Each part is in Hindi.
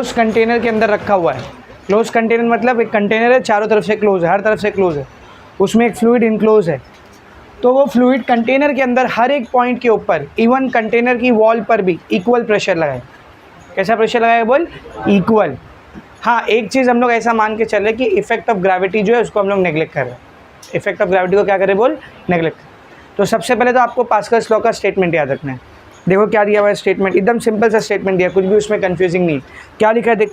उस कंटेनर के अंदर रखा हुआ है। क्लोज कंटेनर मतलब एक कंटेनर है, चारों तरफ से क्लोज है, हर तरफ से क्लोज है, उसमें एक फ्लूइड इनक्लोज है। तो वो फ्लूइड कंटेनर के अंदर हर एक पॉइंट के ऊपर, इवन कंटेनर की वॉल पर भी इक्वल प्रेशर लगाए। कैसा प्रेशर लगाए बोल? इक्वल। हाँ, एक चीज़ हम लोग ऐसा मान के चल रहे कि इफेक्ट ऑफ ग्रेविटी जो है उसको हम लोग नेगलेक्ट कर रहे हैं। इफेक्ट ऑफ ग्रेविटी को क्या करें बोल? नेगलेक्ट। तो सबसे पहले तो आपको पास्कल्स लॉ का स्टेटमेंट याद रखना है। देखो क्या दिया हुआ है स्टेटमेंट, एकदम सिंपल सा स्टेटमेंट दिया, कुछ भी उसमें कंफ्यूजिंग नहीं। क्या लिखा है देख,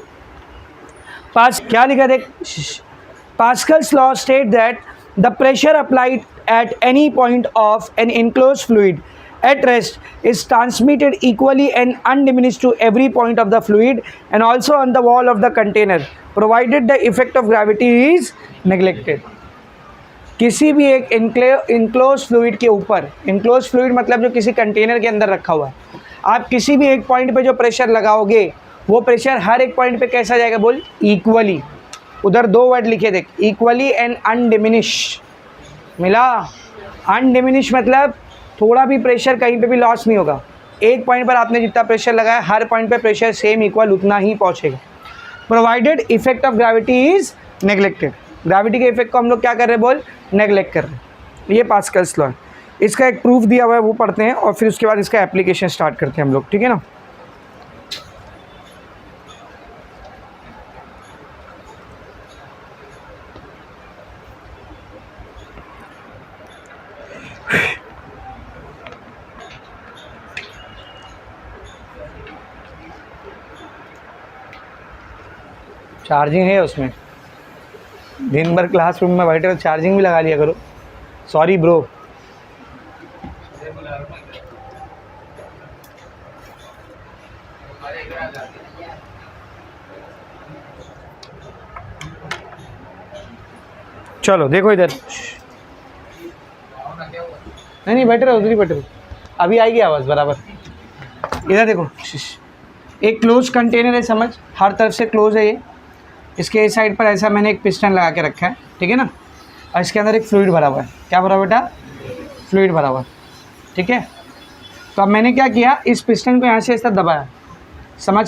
क्या लिखा है देख, Pascal's law state that the pressure applied at any point of an enclosed fluid at rest is transmitted equally and undiminished to every point of the fluid and also on the wall of the container provided the effect of gravity is neglected। किसी भी एक enclosed fluid के ऊपर, enclosed fluid मतलब जो किसी कंटेनर के अंदर रखा हुआ है, आप किसी भी एक पॉइंट पे जो प्रेशर लगाओगे वो प्रेशर हर एक पॉइंट पे कैसा जाएगा बोल? इक्वली। उधर दो वर्ड लिखे देख, इक्वली एंड अनडिमिनिश। मिला? अनडिमिनिश मतलब थोड़ा भी प्रेशर कहीं पे भी लॉस नहीं होगा। एक पॉइंट पर आपने जितना प्रेशर लगाया हर पॉइंट पे प्रेशर सेम इक्वल उतना ही पहुंचेगा, provided effect of gravity is neglected. Gravity के इफेक्ट को हम लोग क्या कर रहे हैं बोल? नेग्लेक्ट कर रहे हैं। ये पास्कल्स लॉ है, इसका एक प्रूफ दिया हुआ है, वो पढ़ते हैं और फिर उसके बाद इसका एप्लीकेशन स्टार्ट करते हैं हम लोग, ठीक है ना। चार्जिंग है उसमें, दिन भर क्लासरूम में बैठे हो, चार्जिंग भी लगा लिया करो। Sorry bro. चलो देखो इधर, नहीं बैठे रहो, उधर ही बैठे रहो, अभी आएगी आवाज़ बराबर। इधर देखो, एक क्लोज कंटेनर है, समझ, हर तरफ से क्लोज है ये। इसके इस साइड पर ऐसा मैंने एक पिस्टन लगा के रखा है, ठीक है ना, और इसके अंदर एक फ्लूइड भरा हुआ है। क्या भरा हुआ बेटा? फ्लूइड भरा हुआ है, ठीक है। तो अब मैंने क्या किया, इस पिस्टन को यहाँ से ऐसा दबाया, समझ,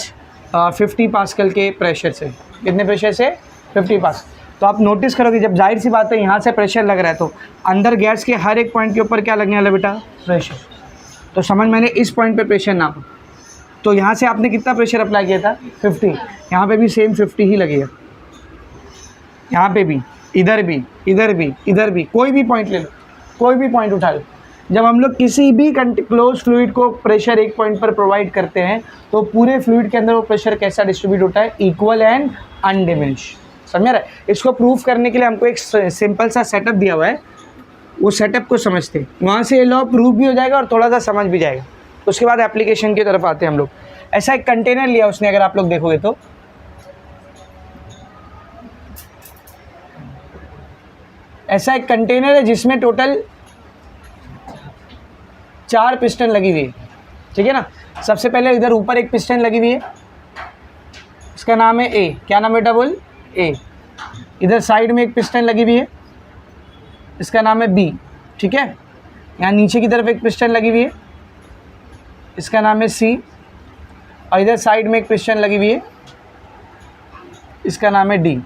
50 पास्कल के प्रेशर से। कितने प्रेशर से? 50 पास्कल। तो आप नोटिस करोगे जब जाहिर सी बात है यहाँ से प्रेशर लग रहा है तो अंदर गैस के हर एक पॉइंट के ऊपर क्या लगने वाला बेटा? प्रेशर। तो समझ, मैंने इस पॉइंट पे प्रेशर नापा, तो यहाँ से आपने कितना प्रेशर अप्लाई किया था? 50। यहाँ पे भी सेम 50 ही लगेगा, यहाँ पे भी, इधर भी, इधर भी, इधर भी, कोई भी पॉइंट ले लो, कोई भी पॉइंट उठा लो। जब हम लोग किसी भी क्लोज फ्लूइड को प्रेशर एक पॉइंट पर प्रोवाइड करते हैं तो पूरे फ्लूइड के अंदर वो प्रेशर कैसा डिस्ट्रीब्यूट होता है? Equal and undiminished. समझ रहा है? इसको प्रूव करने के लिए हमको एक सिंपल सा सेटअप दिया हुआ है, वो सेटअप को समझते, वहाँ से ये लॉ प्रूव भी हो जाएगा और थोड़ा सा समझ भी जाएगा। उसके बाद एप्लीकेशन की तरफ आते हैं हम लोग। ऐसा एक कंटेनर लिया उसने, अगर आप लोग देखोगे तो ऐसा एक कंटेनर है जिसमें टोटल 4 पिस्टन लगी हुई है, ठीक है ना। सबसे पहले इधर ऊपर एक पिस्टन लगी हुई है, इसका नाम है ए। क्या नाम बेटा बोल? ए। इधर साइड में एक पिस्टन लगी हुई है, इसका नाम है बी, ठीक है। यहाँ नीचे की तरफ एक पिस्टन लगी हुई है, इसका नाम है सी, और इधर साइड में एक पिस्टन लगी हुई है, इसका नाम है डी।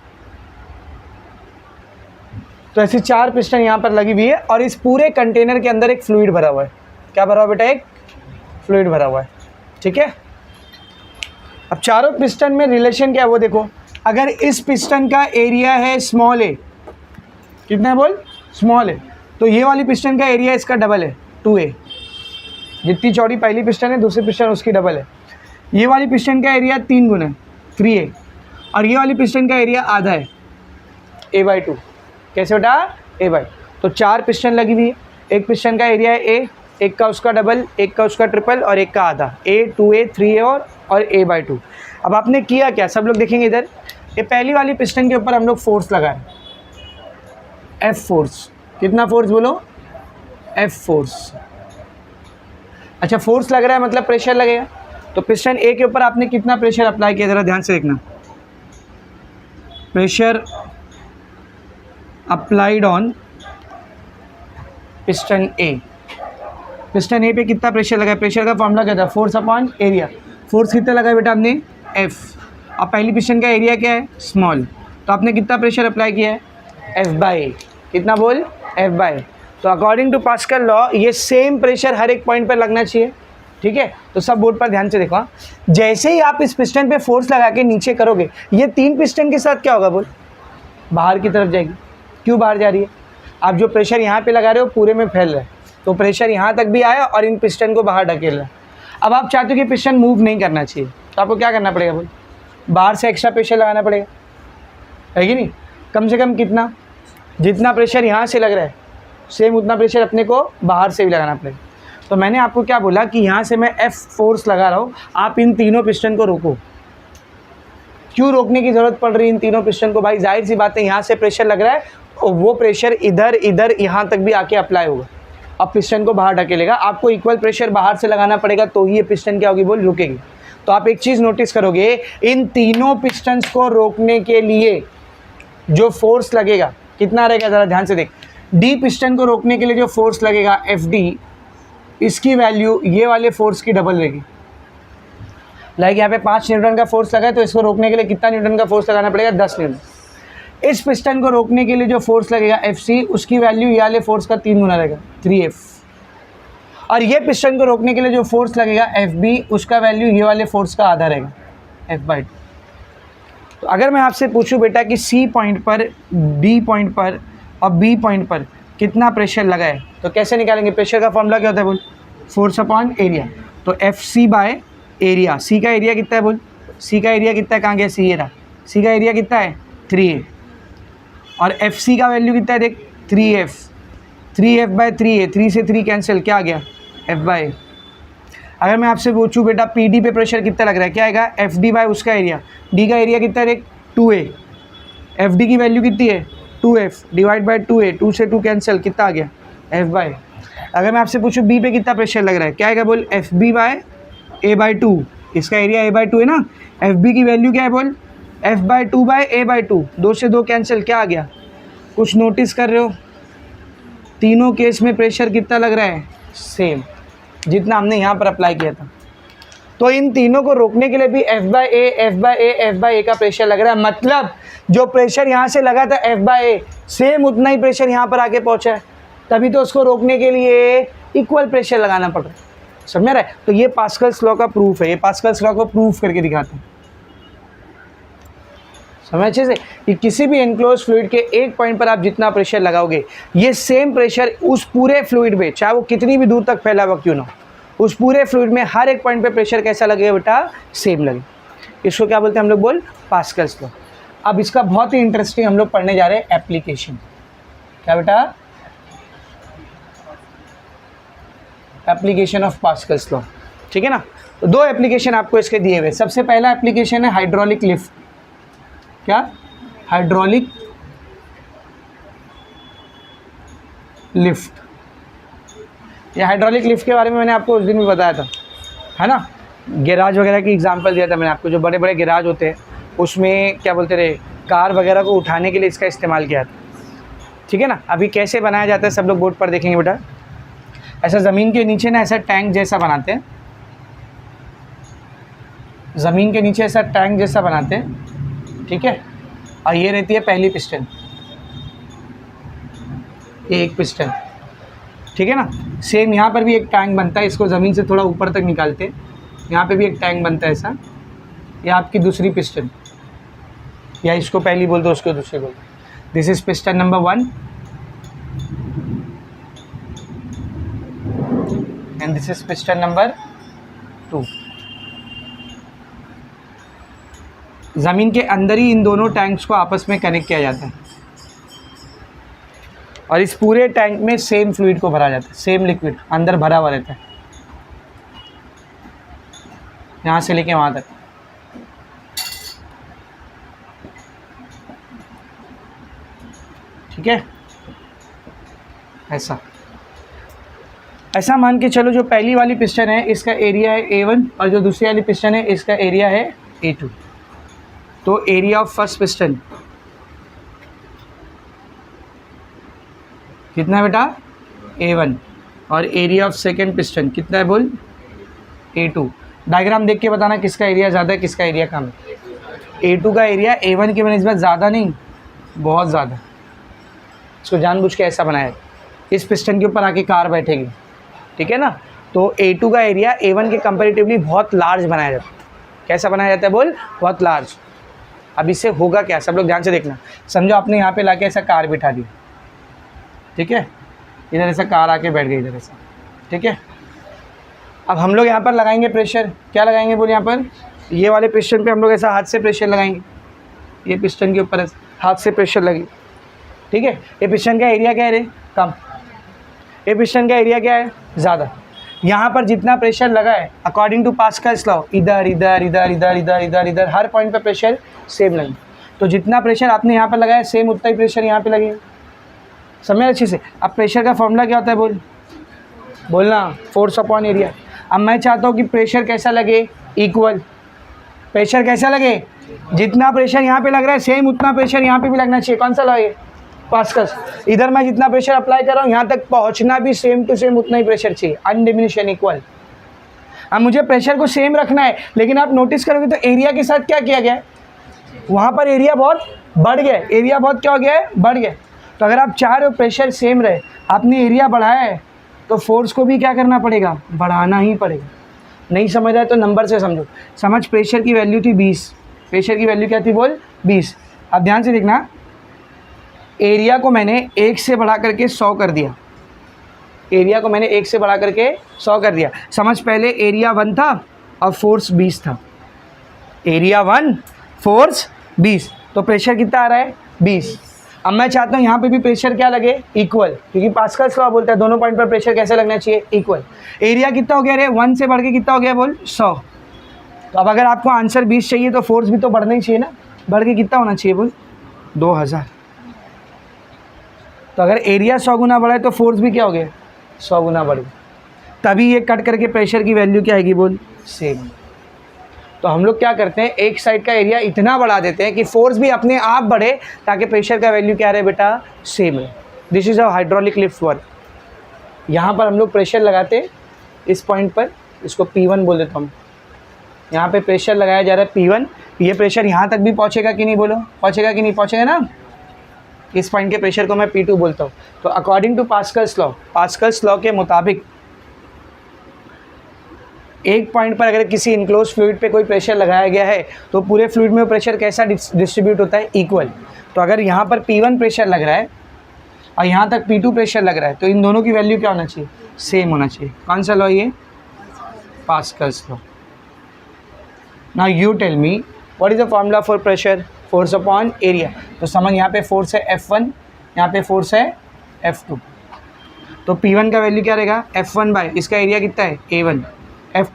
तो ऐसी 4 पिस्टन यहाँ पर लगी हुई है और इस पूरे कंटेनर के अंदर एक फ्लूइड भरा हुआ है। क्या भरा हुआ बेटा? एक फ्लूइड भरा हुआ है, ठीक है। अब चारों पिस्टन में रिलेशन क्या है वो देखो। अगर इस पिस्टन का एरिया है स्मॉल ए, कितना है बोल? स्मॉल ए, तो ये वाली पिस्टन का एरिया इसका डबल है, 2a। जितनी चौड़ी पहली पिस्टन है दूसरी पिस्टन उसकी डबल है। ये वाली पिस्टन का एरिया 3 गुना है, 3a, और ये वाली पिस्टन का एरिया आधा है, a/2। कैसे बेटा? a/2। तो 4 पिस्टन लगी हुई है, एक पिस्टन का एरिया है a, एक का उसका डबल, एक का उसका ट्रिपल और एक का आधा, a, 2a, 3a और a/2। अब आपने किया क्या, सब लोग देखेंगे इधर। ये पहली वाली पिस्टन के ऊपर हम लोग फोर्स लगाए, F फोर्स। कितना फोर्स बोलो? F force. अच्छा, फोर्स लग रहा है मतलब प्रेशर लगेगा। तो पिस्टन ए के ऊपर आपने कितना प्रेशर अप्लाई किया, ज़रा ध्यान से देखना। Pressure applied on piston A. Piston A पे कितना प्रेशर लगा है? प्रेशर का फॉर्मूला क्या था? Force upon area. फोर्स कितना लगा है बेटा आपने? F। अब पहली पिस्टन का एरिया क्या है, स्मॉल, तो आपने कितना प्रेशर अप्लाई किया है, F/A, कितना बोल, F/A। तो अकॉर्डिंग टू पास्कल लॉ ये सेम प्रेशर हर एक पॉइंट पर लगना चाहिए, ठीक है। तो सब बोर्ड पर ध्यान से देखो, जैसे ही आप इस पिस्टन पे फोर्स लगा के नीचे करोगे, ये 3 पिस्टन के साथ क्या होगा बोल, बाहर की तरफ जाएगी। क्यों बाहर जा रही है, आप जो प्रेशर यहाँ पे लगा रहे हो पूरे में फैल रहा है, तो प्रेशर यहाँ तक भी आया और इन पिस्टन को बाहर ढकेल रहा है। अब आप चाहते हो कि पिस्टन मूव नहीं करना चाहिए, तो आपको क्या करना पड़ेगा बोल, बाहर से एक्स्ट्रा प्रेशर लगाना पड़ेगा, है कि नहीं। कम से कम कितना, जितना प्रेशर यहाँ से लग रहा है सेम उतना प्रेशर अपने को बाहर से भी लगाना पड़ेगा। तो मैंने आपको क्या बोला कि यहाँ से मैं F फोर्स लगा रहा हूँ, आप इन तीनों पिस्टन को रोको। क्यों रोकने की ज़रूरत पड़ रही है इन तीनों पिस्टन को, भाई जाहिर सी बात है यहाँ से प्रेशर लग रहा है और वो प्रेशर इधर इधर यहाँ तक भी आके अप्लाई होगा, अब पिस्टन को बाहर ढकेलेगा। आपको इक्वल प्रेशर बाहर से लगाना पड़ेगा तो ही ये पिस्टन क्या होगी बोल, रुकेगी। तो आप एक चीज़ नोटिस करोगे, इन तीनों पिस्टन्स को रोकने के लिए जो फोर्स लगेगा कितना रहेगा, ज़रा ध्यान से देख। डी पिस्टन को रोकने के लिए जो फोर्स लगेगा FD, इसकी वैल्यू ये वाले फोर्स की डबल रहेगी। लाइक यहाँ पे 5 न्यूटन का फोर्स लगा है, तो इसको रोकने के लिए कितना न्यूटन का फोर्स लगाना पड़ेगा, 10 न्यूटन। इस पिस्टन को रोकने के लिए जो फोर्स लगेगा FC, उसकी वैल्यू ये वाले फोर्स का 3 गुना रहेगा, 3F। और ये पिस्टन को रोकने के लिए जो फोर्स लगेगा FB, उसका वैल्यू ये वाले फोर्स का आधा रहेगा, F/2। तो अगर मैं आपसे पूछूं बेटा कि C पॉइंट पर, D पॉइंट पर और B पॉइंट पर कितना प्रेशर लगा है, तो कैसे निकालेंगे। प्रेशर का फॉर्मूला क्या होता है बोल, फोर्स अपॉन एरिया। तो FC/एरिया, C का एरिया कितना है बोल, C का एरिया कितना है, कहाँ गया C, ये रहा। C का एरिया कितना है 3A, और FC का वैल्यू कितना है देख, 3F। 3F/3A, 3 से 3 कैंसिल, क्या आ गया, F/A। अगर मैं आपसे पूछूं बेटा PD पे प्रेशर कितना लग रहा है, क्या आएगा, FD/ उसका एरिया। D का एरिया कितना है देख, 2A। FD की वैल्यू कितनी है, 2F डिवाइड बाई 2A, 2 से 2 कैंसिल, कितना आ गया, F/A। अगर मैं आपसे पूछूं B पे कितना प्रेशर लग रहा है, क्या आएगा बोल, FB/A/2। इसका एरिया A/2 है ना, FB की वैल्यू क्या है बोल, F/2/A/2, 2 से 2 कैंसिल, क्या आ गया। कुछ नोटिस कर रहे हो, तीनों केस में प्रेशर कितना लग रहा है, सेम जितना हमने यहाँ पर अप्लाई किया था। तो इन तीनों को रोकने के लिए भी F/A का प्रेशर लग रहा है, मतलब जो प्रेशर यहाँ से लगा था F/A, सेम उतना ही प्रेशर यहाँ पर आके पहुँचा है, तभी तो उसको रोकने के लिए इक्वल प्रेशर लगाना पड़ रहा है, समझ रहा है। तो ये पास्कल्स लॉ का प्रूफ है, ये पास्कल्स लॉ को प्रूफ करके दिखाते हैं, समझ अच्छे से, कि किसी भी एनक्लोज फ्लूइड के एक पॉइंट पर आप जितना प्रेशर लगाओगे, ये सेम प्रेशर उस पूरे फ्लूइड में, चाहे वो कितनी भी दूर तक फैला हुआ क्यों ना, उस पूरे फ्लूइड में हर एक पॉइंट पे प्रेशर कैसा लगेगा बेटा, सेम लगे। इसको क्या बोलते हैं हम लोग बोल, पास्कल्स लॉ। अब इसका बहुत ही इंटरेस्टिंग हम लोग पढ़ने जा रहे हैं एप्लीकेशन। क्या बेटा, एप्लीकेशन ऑफ पास्कल्स लॉ, ठीक है ना। तो 2 एप्लीकेशन आपको इसके दिए हुए। सबसे पहला एप्लीकेशन है हाइड्रोलिक लिफ्ट। क्या, हाइड्रोलिक लिफ्ट। ये हाइड्रोलिक लिफ्ट के बारे में मैंने आपको उस दिन भी बताया था, है ना, गैराज वगैरह की एग्जांपल दिया था मैंने आपको। जो बड़े बड़े गैराज होते हैं उसमें क्या बोलते रहे, कार वगैरह को उठाने के लिए इसका इस्तेमाल किया था, ठीक है ना। अभी कैसे बनाया जाता है सब लोग बोर्ड पर देखेंगे बेटा। ऐसा ज़मीन के नीचे ना ऐसा टैंक जैसा बनाते हैं, ज़मीन के नीचे ऐसा टैंक जैसा बनाते हैं, ठीक है। और ये रहती है पहली पिस्टन, ये एक पिस्टन, ठीक है ना। सेम यहाँ पर भी एक टैंक बनता है, इसको ज़मीन से थोड़ा ऊपर तक निकालते हैं, यहाँ पे भी एक टैंक बनता है ऐसा। ये आपकी दूसरी पिस्टन, या इसको पहली बोल दो उसको दूसरी बोल दो। This is piston number 1 and this is piston number 2। ज़मीन के अंदर ही इन दोनों टैंक्स को आपस में कनेक्ट किया जाता है, और इस पूरे टैंक में सेम फ्लूइड को भरा जाता है, सेम लिक्विड अंदर भरा हुआ रहता है, यहाँ से लेके वहाँ तक। ठीक है, ऐसा मान के चलो, जो पहली वाली पिस्टन है इसका एरिया है A1 और जो दूसरी वाली पिस्टन है इसका एरिया है A2। तो एरिया ऑफ फर्स्ट पिस्टन कितना है बेटा, A1, और एरिया ऑफ सेकेंड पिस्टन कितना है बोल, A2। डायग्राम देख के बताना किसका एरिया ज़्यादा है किसका एरिया कम है। A2 का एरिया A1 की बनिस्बत ज़्यादा नहीं, बहुत ज़्यादा। इसको जानबूझ के ऐसा बनाया है, इस पिस्टन के ऊपर आके कार बैठेगी, ठीक है ना। तो A2 का एरिया A1 के कंपेरेटिवली बहुत लार्ज बनाया जाता है। कैसा बनाया जाता है बोल? बहुत लार्ज। अब इससे होगा क्या, सब लोग ध्यान से देखना। समझो आपने यहाँ पे लाके ऐसा कार बिठा दिया, ठीक है, इधर ऐसा कार आके बैठ गई इधर ऐसा, ठीक है। अब हम लोग यहाँ पर लगाएंगे प्रेशर, क्या लगाएंगे बोल? यहाँ पर ये वाले पिस्टन पे हम लोग ऐसा हाथ से प्रेशर लगाएंगे, ये पिस्टन के ऊपर हाथ से प्रेशर लगे, ठीक है। ये पिस्टन का एरिया क्या है रे? कम। ये पिस्टन का एरिया क्या है? ज़्यादा। यहाँ पर जितना प्रेशर लगा है अकॉर्डिंग टू पास्कल्स लॉ, इधर इधर इधर इधर इधर इधर इधर हर पॉइंट पर प्रेशर सेम लगे। तो जितना प्रेशर आपने यहाँ पर लगाया सेम उतना ही प्रेशर यहाँ पे लगेगा। समझ अच्छे से। अब प्रेशर का फॉर्मूला क्या होता है बोलना? Force upon area. अब मैं चाहता हूँ कि प्रेशर कैसा लगे? इक्वल। प्रेशर कैसा लगे? जितना प्रेशर यहाँ पे लग रहा है सेम उतना प्रेशर यहाँ पे भी लगना चाहिए। कौन सा लॉ है? पास्कल्स। इधर मैं जितना प्रेशर अप्लाई कर रहा हूँ यहाँ तक पहुँचना भी सेम टू सेम उतना ही प्रेशर चाहिए, अनडिमिनिश एंड इक्वल। अब मुझे प्रेशर को सेम रखना है, लेकिन आप नोटिस करोगे तो एरिया के साथ क्या किया गया है? वहाँ पर एरिया बहुत बढ़ गया, एरिया बहुत क्या हो गया है? बढ़ गया। तो अगर आप चाह रहे हो प्रेशर सेम रहे, आपने एरिया बढ़ाया है, तो फोर्स को भी क्या करना पड़ेगा? बढ़ाना ही पड़ेगा। नहीं समझ रहा है तो नंबर से समझो। समझ, प्रेशर की वैल्यू थी 20, प्रेशर की वैल्यू क्या थी बोल? 20। अब ध्यान से देखना, एरिया को मैंने 1 से बढ़ा करके 100 कर दिया, एरिया को मैंने 1 से बढ़ा करके 100 कर दिया। समझ, पहले एरिया 1 था और फोर्स 20 था। एरिया 1, फोर्स 20, तो प्रेशर कितना आ रहा है? 20। अब मैं चाहता हूँ यहाँ पे भी प्रेशर क्या लगे? इक्वल, क्योंकि पास्कल्स लॉ बोलता है दोनों पॉइंट पर प्रेशर कैसे लगना चाहिए? इक्वल। एरिया कितना हो गया रे? 1 से बढ़ के कितना हो गया बोल? 100। तो अब अगर आपको आंसर 20 चाहिए तो फोर्स भी तो बढ़ना ही चाहिए ना। बढ़ के कितना होना चाहिए बोल? 2000। तो अगर एरिया 100 गुना बढ़ा है तो फोर्स भी क्या हो गया? 100 गुना बढ़ गया। तभी ये कट करके प्रेशर की वैल्यू क्या आएगी बोल? सेम। तो हम लोग क्या करते हैं, एक साइड का एरिया इतना बढ़ा देते हैं कि फोर्स भी अपने आप बढ़े, ताकि प्रेशर का वैल्यू क्या रहे बेटा? सेम रहे। This is a hydraulic lift work. यहाँ पर हम लोग प्रेशर लगाते हैं इस पॉइंट पर, इसको P1 बोल देता हूँ। यहाँ पे प्रेशर लगाया जा रहा है P1। ये प्रेशर यहाँ तक भी पहुँचेगा कि नहीं बोलो? पहुँचेगा कि नहीं? पहुँचेगा ना। इस पॉइंट के प्रेशर को मैं P2 बोलता हूँ। तो अकॉर्डिंग टू पास्कल्स लॉ के मुताबिक एक पॉइंट पर अगर किसी इनक्लोज फ्लूइड पे कोई प्रेशर लगाया गया है तो पूरे फ्लूइड में वो प्रेशर कैसा डिस्ट्रीब्यूट होता है? इक्वल। तो अगर यहाँ पर P1 प्रेशर लग रहा है और यहाँ तक P2 प्रेशर लग रहा है, तो इन दोनों की वैल्यू क्या होना चाहिए? सेम होना चाहिए। कौन सा लॉ ये? Pascal's law. Now you tell me what is the formula for pressure? Force upon area. तो समझ, यहाँ पे फोर्स है F1, यहाँ पे फोर्स है F2। तो P1 का वैल्यू क्या रहेगा? F1 बाय इसका एरिया कितना है? A1।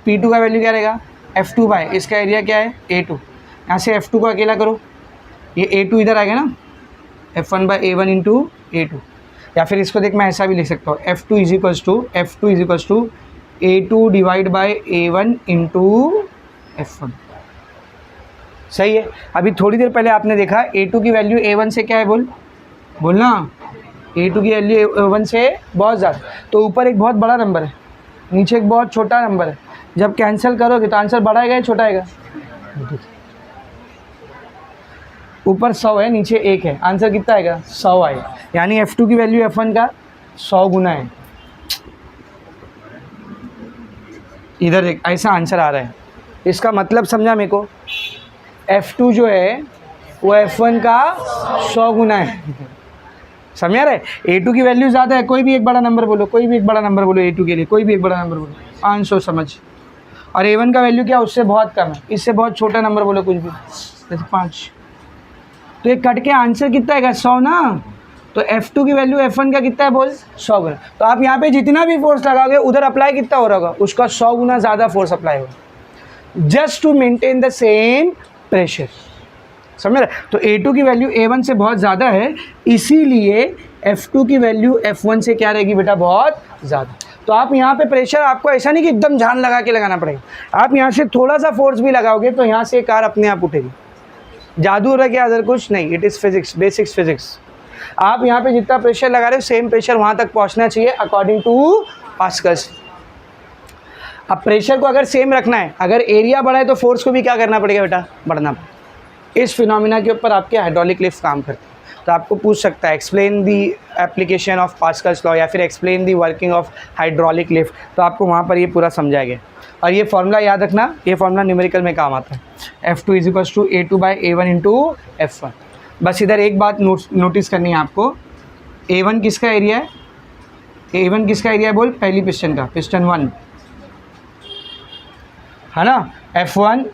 P2 का वैल्यू क्या रहेगा? F2 बाय इसका एरिया क्या है? A2। यहाँ से F2 को अकेला करो, ये A2 इधर आएगा ना, F1 bye A1 into A2। या फिर इसको देख मैं ऐसा भी लिख सकता हूँ, F2 is equals to A2 divide by A1 into F1। सही है। अभी थोड़ी देर पहले आपने देखा A2 की वैल्यू A1 से क्या है बोलना? A2 की वैल्यू A1 से बहुत ज़्यादा। तो ऊपर एक बहुत बड़ा नंबर है, नीचे एक बहुत छोटा नंबर है। जब कैंसिल करोगे तो आंसर बड़ा आएगा या छोटा आएगा? ऊपर 100 है, नीचे 1 है, आंसर कितना आएगा? 100 आएगा। यानी F2 की वैल्यू F1 का 100 गुना है। इधर एक ऐसा आंसर आ रहा है। इसका मतलब समझा मेरे को? F2 जो है वो F1 का 100 गुना है। समझा रहे? A2 की वैल्यू ज़्यादा है, कोई भी एक बड़ा नंबर बोलो, कोई भी एक बड़ा नंबर बोलो A2 के लिए, कोई भी एक बड़ा नंबर बोलो, 500 समझ। और A1 का वैल्यू क्या? उससे बहुत कम है, इससे बहुत छोटा नंबर बोलो कुछ भी, जैसे 5। तो ये कट के आंसर कितना आएगा? 100 ना। तो F2 की वैल्यू F1 का कितना है बोल? 100 गुना। तो आप यहाँ पे जितना भी फोर्स लगाओगे उधर अप्लाई कितना हो रहा होगा? उसका 100 गुना ज़्यादा फोर्स अप्लाई होगा, just to maintain the same pressure. समझ रहे? तो A2 की वैल्यू A1 से बहुत ज़्यादा है, इसीलिए F2 की वैल्यू F1 से क्या रहेगी बेटा? बहुत ज़्यादा। तो आप यहाँ पे प्रेशर, आपको ऐसा नहीं कि एकदम जान लगा के लगाना पड़ेगा, आप यहाँ से थोड़ा सा फोर्स भी लगाओगे तो यहाँ से कार अपने आप उठेगी। जादू हो रहा है क्या? अदर कुछ नहीं, it is physics, basics physics. आप यहाँ पे जितना प्रेशर लगा रहे हो सेम प्रेशर वहाँ तक पहुँचना चाहिए अकॉर्डिंग टू पास्कल्स। अब प्रेशर को अगर सेम रखना है, अगर एरिया बढ़ा है तो फोर्स को भी क्या करना पड़ेगा बेटा? बढ़ना पड़ेगा। इस फिनोमिना के ऊपर आपके हाइड्रोलिक लिफ्ट काम करते हैं। तो आपको पूछ सकता है explain the application of Pascal's law या फिर explain the working of hydraulic lift, तो आपको वहाँ पर ये पूरा समझाएगा। और ये फॉर्मूला याद रखना, ये फॉर्मूला न्यूमेरिकल में काम आता है, F2 = A2/A1 × F1। बस इधर एक बात नोटिस करनी है आपको, A1 किसका एरिया है, A1 किसका एरिया है बोल, पहली पिस्टन का, पिस्टन 1 है ना। F1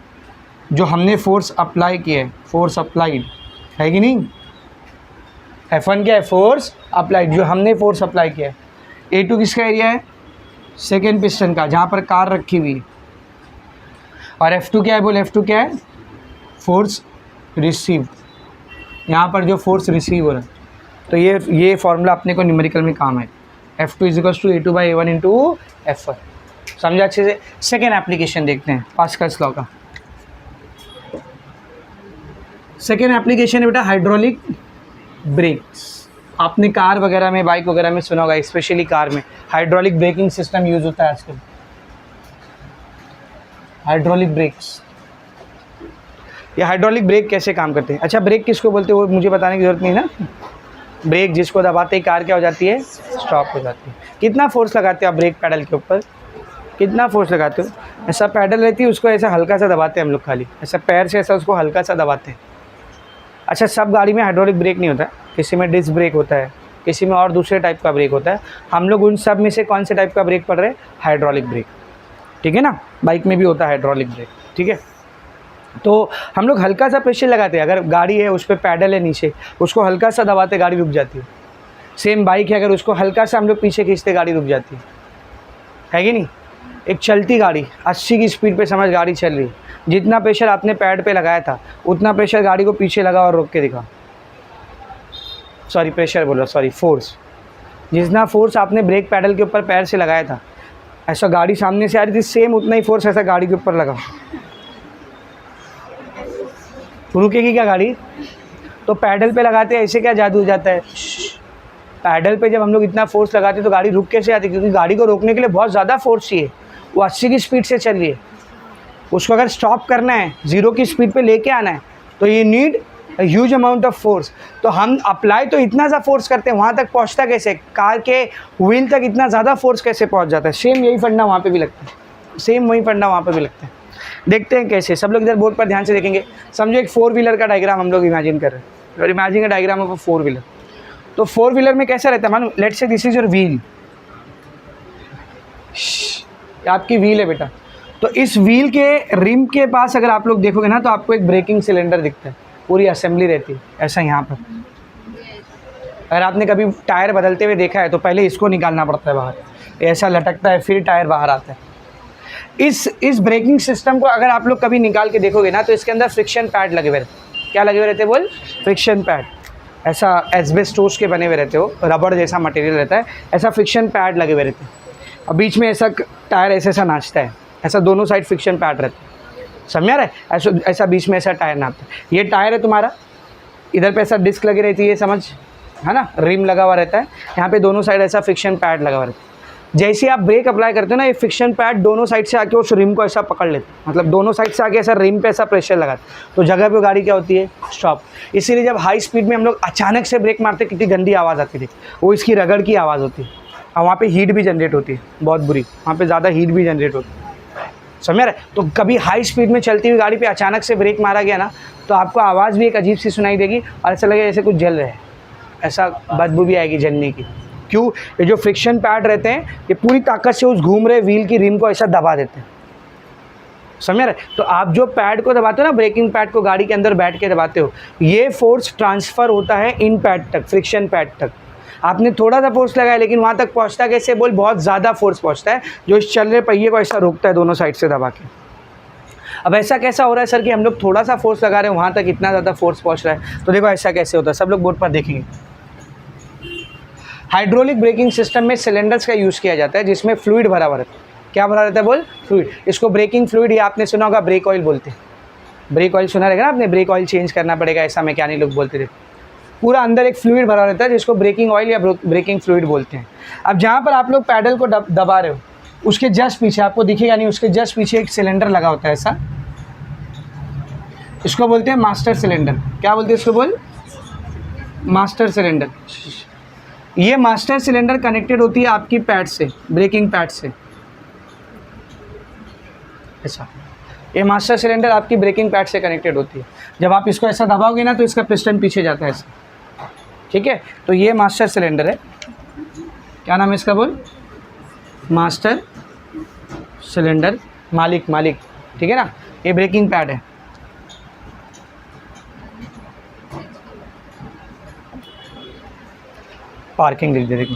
जो हमने फोर्स अप्लाई किया है, फोर्स अप्लाइड है कि नहीं, F1 क्या है, फोर्स अप्लाइड, जो हमने फोर्स अप्लाई किया है। A2 किसका एरिया है, सेकेंड पिस्टन का, जहाँ पर कार रखी हुई है। और F2 क्या है बोल, F2 क्या है, फोर्स रिसीव, यहाँ पर जो फोर्स रिसीव हो रहा है। तो ये फॉर्मूला अपने को न्यूमेरिकल में काम है, F2 = A2/A1 × F1। समझा अच्छे से। सेकेंड एप्लीकेशन देखते हैं पास्कल्स लॉ का। सेकेंड एप्लीकेशन है बेटा हाइड्रोलिक ब्रेक्स। आपने कार वगैरह में, बाइक वगैरह में सुना होगा, स्पेशली कार में हाइड्रोलिक ब्रेकिंग सिस्टम यूज़ होता है आजकल, हाइड्रोलिक ब्रेक्स। ये हाइड्रोलिक ब्रेक कैसे काम करते हैं? अच्छा, ब्रेक किसको बोलते हैं वो मुझे बताने की ज़रूरत नहीं ना। ब्रेक जिसको दबाते ही कार क्या हो जाती है, स्टॉप हो जाती है। कितना फोर्स लगाते हो आप ब्रेक पैडल के ऊपर, कितना फोर्स लगाते हो? ऐसा पैडल रहती है, उसको ऐसा हल्का सा दबाते हैं हम लोग, खाली ऐसा पैर से ऐसा उसको हल्का सा दबाते हैं। अच्छा, सब गाड़ी में हाइड्रोलिक ब्रेक नहीं होता है, किसी में डिस्क ब्रेक होता है, किसी में और दूसरे टाइप का ब्रेक होता है। हम लोग उन सब में से कौन से टाइप का ब्रेक पढ़ रहे हैं, हाइड्रोलिक ब्रेक, ठीक है ना। बाइक में भी होता है हाइड्रोलिक ब्रेक, ठीक है। तो हम लोग हल्का सा प्रेशर लगाते हैं, अगर गाड़ी है उस पर पैडल है नीचे, उसको हल्का सा दबाते गाड़ी रुक जाती है। सेम बाइक है, अगर उसको हल्का सा हम लोग पीछे खींचते गाड़ी रुक जाती है कि नहीं। एक चलती गाड़ी 80 की स्पीड पे समझ गाड़ी चल रही है, जितना प्रेशर आपने पैड पे लगाया था उतना प्रेशर गाड़ी को पीछे लगा और रोक के दिखा, सॉरी प्रेशर बोल रहा, सॉरी फोर्स, जितना फोर्स आपने ब्रेक पैडल के ऊपर पैर से लगाया था, ऐसा गाड़ी सामने से आ रही थी, सेम उतना ही फोर्स ऐसा गाड़ी के ऊपर लगा, रुकेगी क्या गाड़ी? तो पैडल पे लगाते हैं, ऐसे क्या जादू हो जाता है? पैडल पे जब हम लोग इतना फोर्स लगाते हैं तो गाड़ी रुक कैसे आती है? क्योंकि गाड़ी को रोकने के लिए बहुत ज़्यादा फोर्स चाहिए, वो 80 की स्पीड से चल रही है, उसको अगर स्टॉप करना है, 0 की स्पीड पे लेके आना है, तो ये need huge amount of force. तो हम अप्लाई तो इतना सा फोर्स करते हैं, वहाँ तक पहुँचता कैसे, कार के व्हील तक इतना ज़्यादा फोर्स कैसे पहुँच जाता है? सेम यही फंडा वहाँ पे भी लगता है, सेम वही फंडा वहाँ पे भी लगता है। देखते हैं कैसे, सब लोग इधर बोर्ड पर ध्यान से देखेंगे। समझो एक 4 व्हीलर का डायग्राम हम लोग इमेजिन कर रहे हैं, और इमेजिन का डायग्राम ऑफ 4 व्हीलर। तो 4 व्हीलर में कैसा रहता है, मानो let's say this is your wheel, आपकी व्हील है बेटा। तो इस व्हील के रिम के पास अगर आप लोग देखोगे ना, तो आपको एक ब्रेकिंग सिलेंडर दिखता है, पूरी असेंबली रहती है ऐसा यहाँ पर। अगर आपने कभी टायर बदलते हुए देखा है तो पहले इसको निकालना पड़ता है बाहर, ऐसा लटकता है, फिर टायर बाहर आता है। इस ब्रेकिंग सिस्टम को अगर आप लोग कभी निकाल के देखोगे ना, तो इसके अंदर फ्रिक्शन पैड लगे हुए रहते। क्या लगे हुए रहते बोल? Friction pad. ऐसा एस्बेस्टोस के बने हुए रहते हो, रबड़ जैसा मटेरियल रहता है, ऐसा फ्रिक्शन पैड लगे हुए रहते हैं। और बीच में ऐसा टायर ऐसा नाचता है, ऐसा दोनों साइड फ्रिक्शन पैड रहता है, समझ रहा है? ऐसा बीच में ऐसा टायर नाचता है। ये टायर है तुम्हारा, इधर पे ऐसा डिस्क लगी रहती है, समझ है ना, रिम लगा हुआ रहता है, यहाँ पे दोनों साइड ऐसा फ्रिक्शन पैड लगा हुआ रहता है। जैसे आप ब्रेक अप्लाई करते हो ना, ये फ्रिक्शन पैड दोनों साइड से आके उस रिम को ऐसा पकड़ लेते हैं, मतलब दोनों साइड से आके ऐसा रिम पे ऐसा प्रेशर लगाते, तो जगह पे गाड़ी क्या होती है, स्टॉप। इसीलिए जब हाई स्पीड में हम लोग अचानक से ब्रेक मारते कितनी गंदी आवाज़ आती थी, वो इसकी रगड़ की आवाज़ होती है। और वहाँ पे हीट भी जनरेट होती है, बहुत बुरी, वहाँ पे ज़्यादा हीट भी जनरेट होती है, समझ रहे? तो कभी हाई स्पीड में चलती हुई गाड़ी पे अचानक से ब्रेक मारा गया ना, तो आपको आवाज़ भी एक अजीब सी सुनाई देगी, और ऐसा लगेगा जैसे कुछ जल रहा है, ऐसा बदबू भी आएगी जलने की। क्यों? ये जो फ्रिक्शन पैड रहते हैं, ये पूरी ताकत से उस घूम रहे व्हील की रिम को ऐसा दबा देते हैं, समझ रहे? तो आप जो पैड को दबाते हो ना, ब्रेकिंग पैड को गाड़ी के अंदर बैठ के दबाते हो, ये फोर्स ट्रांसफ़र होता है इन पैड तक, फ्रिक्शन पैड तक। आपने थोड़ा सा फोर्स लगाया, लेकिन वहाँ तक पहुँचता कैसे बोल? बहुत ज़्यादा फोर्स पहुँचता है, जो इस चल रहे पहिए को ऐसा रोकता है दोनों साइड से दबा के। अब ऐसा कैसा हो रहा है सर कि हम लोग थोड़ा सा फोर्स लगा रहे हैं, वहाँ तक इतना ज़्यादा फोर्स पहुँच रहा है? तो देखो ऐसा कैसे होता है, सब लोग बोर्ड पर देखेंगे। हाइड्रोलिक ब्रेकिंग सिस्टम में सिलेंडर्स का यूज़ किया जाता है, जिसमें फ्लूइड भरा हुआ रहता है। क्या भरा रहता है बोल? फ्लूइड। इसको ब्रेकिंग फ्लूइड, या आपने सुना होगा ब्रेक ऑयल बोलते हैं। ब्रेक ऑयल सुना रहेगा ना आपने, ब्रेक ऑयल चेंज करना पड़ेगा, ऐसा मैकेनिक लोग बोलते थे। पूरा अंदर एक फ्लूइड भरा रहता है, जिसको ब्रेकिंग ऑयल या ब्रेकिंग फ्लूइड बोलते हैं। अब जहाँ पर आप लोग पैडल को दबा रहे हो, उसके जस्ट पीछे, आपको दिखेगा नहीं, उसके जस्ट पीछे एक सिलेंडर लगा होता है ऐसा, इसको बोलते हैं मास्टर सिलेंडर। क्या बोलते हैं इसको? बोल, मास्टर सिलेंडर। ये मास्टर सिलेंडर कनेक्टेड होती है आपकी पैड से, ब्रेकिंग पैड से। ऐसा, ये मास्टर सिलेंडर आपकी ब्रेकिंग पैड से कनेक्टेड होती है। जब आप इसको ऐसा दबाओगे ना तो इसका पिस्टन पीछे जाता है ऐसा, ठीक है। तो ये मास्टर सिलेंडर है। क्या नाम है इसका? बोल, मास्टर सिलेंडर। मालिक, मालिक, ठीक है ना। ये ब्रेकिंग पैड है। पार्किंग लिख दे, देखो,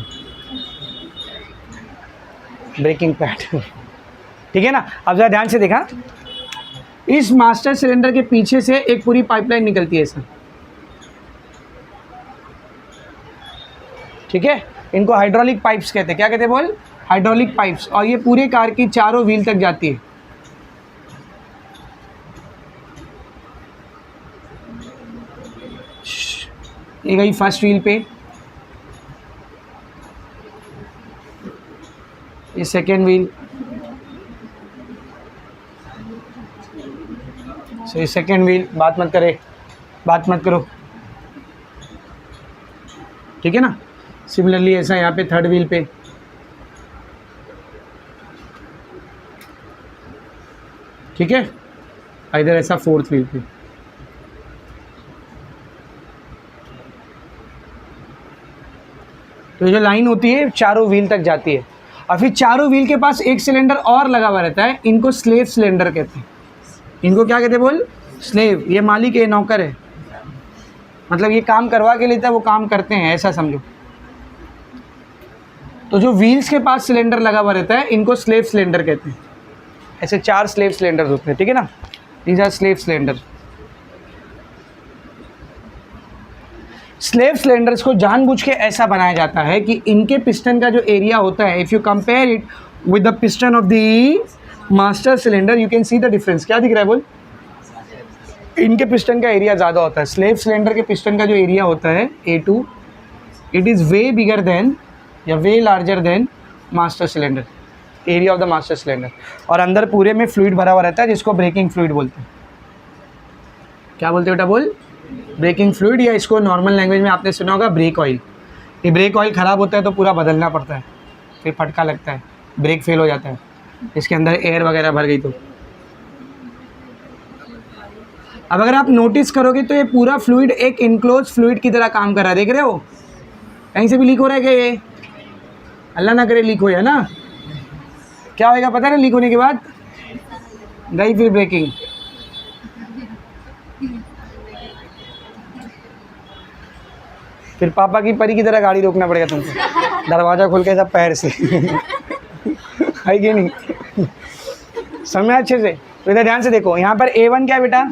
ब्रेकिंग पैड, ठीक है ना। अब जरा ध्यान से देखा, इस मास्टर सिलेंडर के पीछे से एक पूरी पाइपलाइन निकलती है सर, ठीक है। इनको हाइड्रोलिक पाइप्स कहते हैं। क्या कहते हैं? बोल, हाइड्रोलिक पाइप्स। और ये पूरे कार की चारों व्हील तक जाती है। ये गई फर्स्ट व्हील पे, ये सेकेंड व्हील, ये सेकेंड व्हील। बात मत करे, बात मत करो, ठीक है ना। सिमिलरली ऐसा यहाँ पे थर्ड व्हील पे, ठीक है। इधर ऐसा फोर्थ व्हील पे। तो ये जो लाइन होती है चारों व्हील तक जाती है। और फिर चारों व्हील के पास एक सिलेंडर और लगा हुआ रहता है, इनको स्लेव सिलेंडर कहते हैं। इनको क्या कहते हैं? बोल, स्लेव। ये मालिक है, नौकर है, मतलब ये काम करवा के लेता है, वो काम करते हैं, ऐसा समझो। तो जो व्हील्स के पास सिलेंडर लगा हुआ रहता है, इनको स्लेव सिलेंडर कहते हैं। ऐसे 4 स्लेव सिलेंडर होते हैं, ठीक है ना। These are slave cylinder. Slave cylinders को जानबूझ के ऐसा बनाया जाता है कि इनके पिस्टन का जो एरिया होता है, if you compare it with the piston of the master cylinder, you can see the difference. क्या दिख रहा है? बोल, इनके पिस्टन का एरिया ज़्यादा होता है। स्लेव सिलेंडर के पिस्टन का जो एरिया होता है A2, it is way bigger than या way larger than master cylinder, area of the master cylinder. और अंदर पूरे में फ्लूइड भरा हुआ रहता है, जिसको ब्रेकिंग फ्लूइड बोलते हैं। क्या बोलते हो बेटा? बोल, ब्रेकिंग फ्लूइड, या इसको नॉर्मल लैंग्वेज में आपने सुना होगा ब्रेक ऑयल। ये ब्रेक ऑयल ख़राब होता है तो पूरा बदलना पड़ता है, फिर फटका लगता है, ब्रेक फेल हो जाता है, इसके अंदर एयर वगैरह भर गई तो। अब अगर आप नोटिस करोगे तो ये पूरा फ्लूइड एक इनक्लोज फ्लूइड की तरह काम कर रहा है। देख रहे हो? कहीं से भी लीक हो रहा है क्या? ये अल्लाह ना करे लीक हो, है ना। क्या होएगा पता है ना? लीक होने के बाद गई फिर ब्रेकिंग। फिर पापा की परी की तरह गाड़ी रोकना पड़ेगा तुमको, दरवाज़ा खोल के सब पैर से है कि नहीं? समझ अच्छे से। तो इधर ध्यान से देखो, यहाँ पर A1 क्या है बेटा?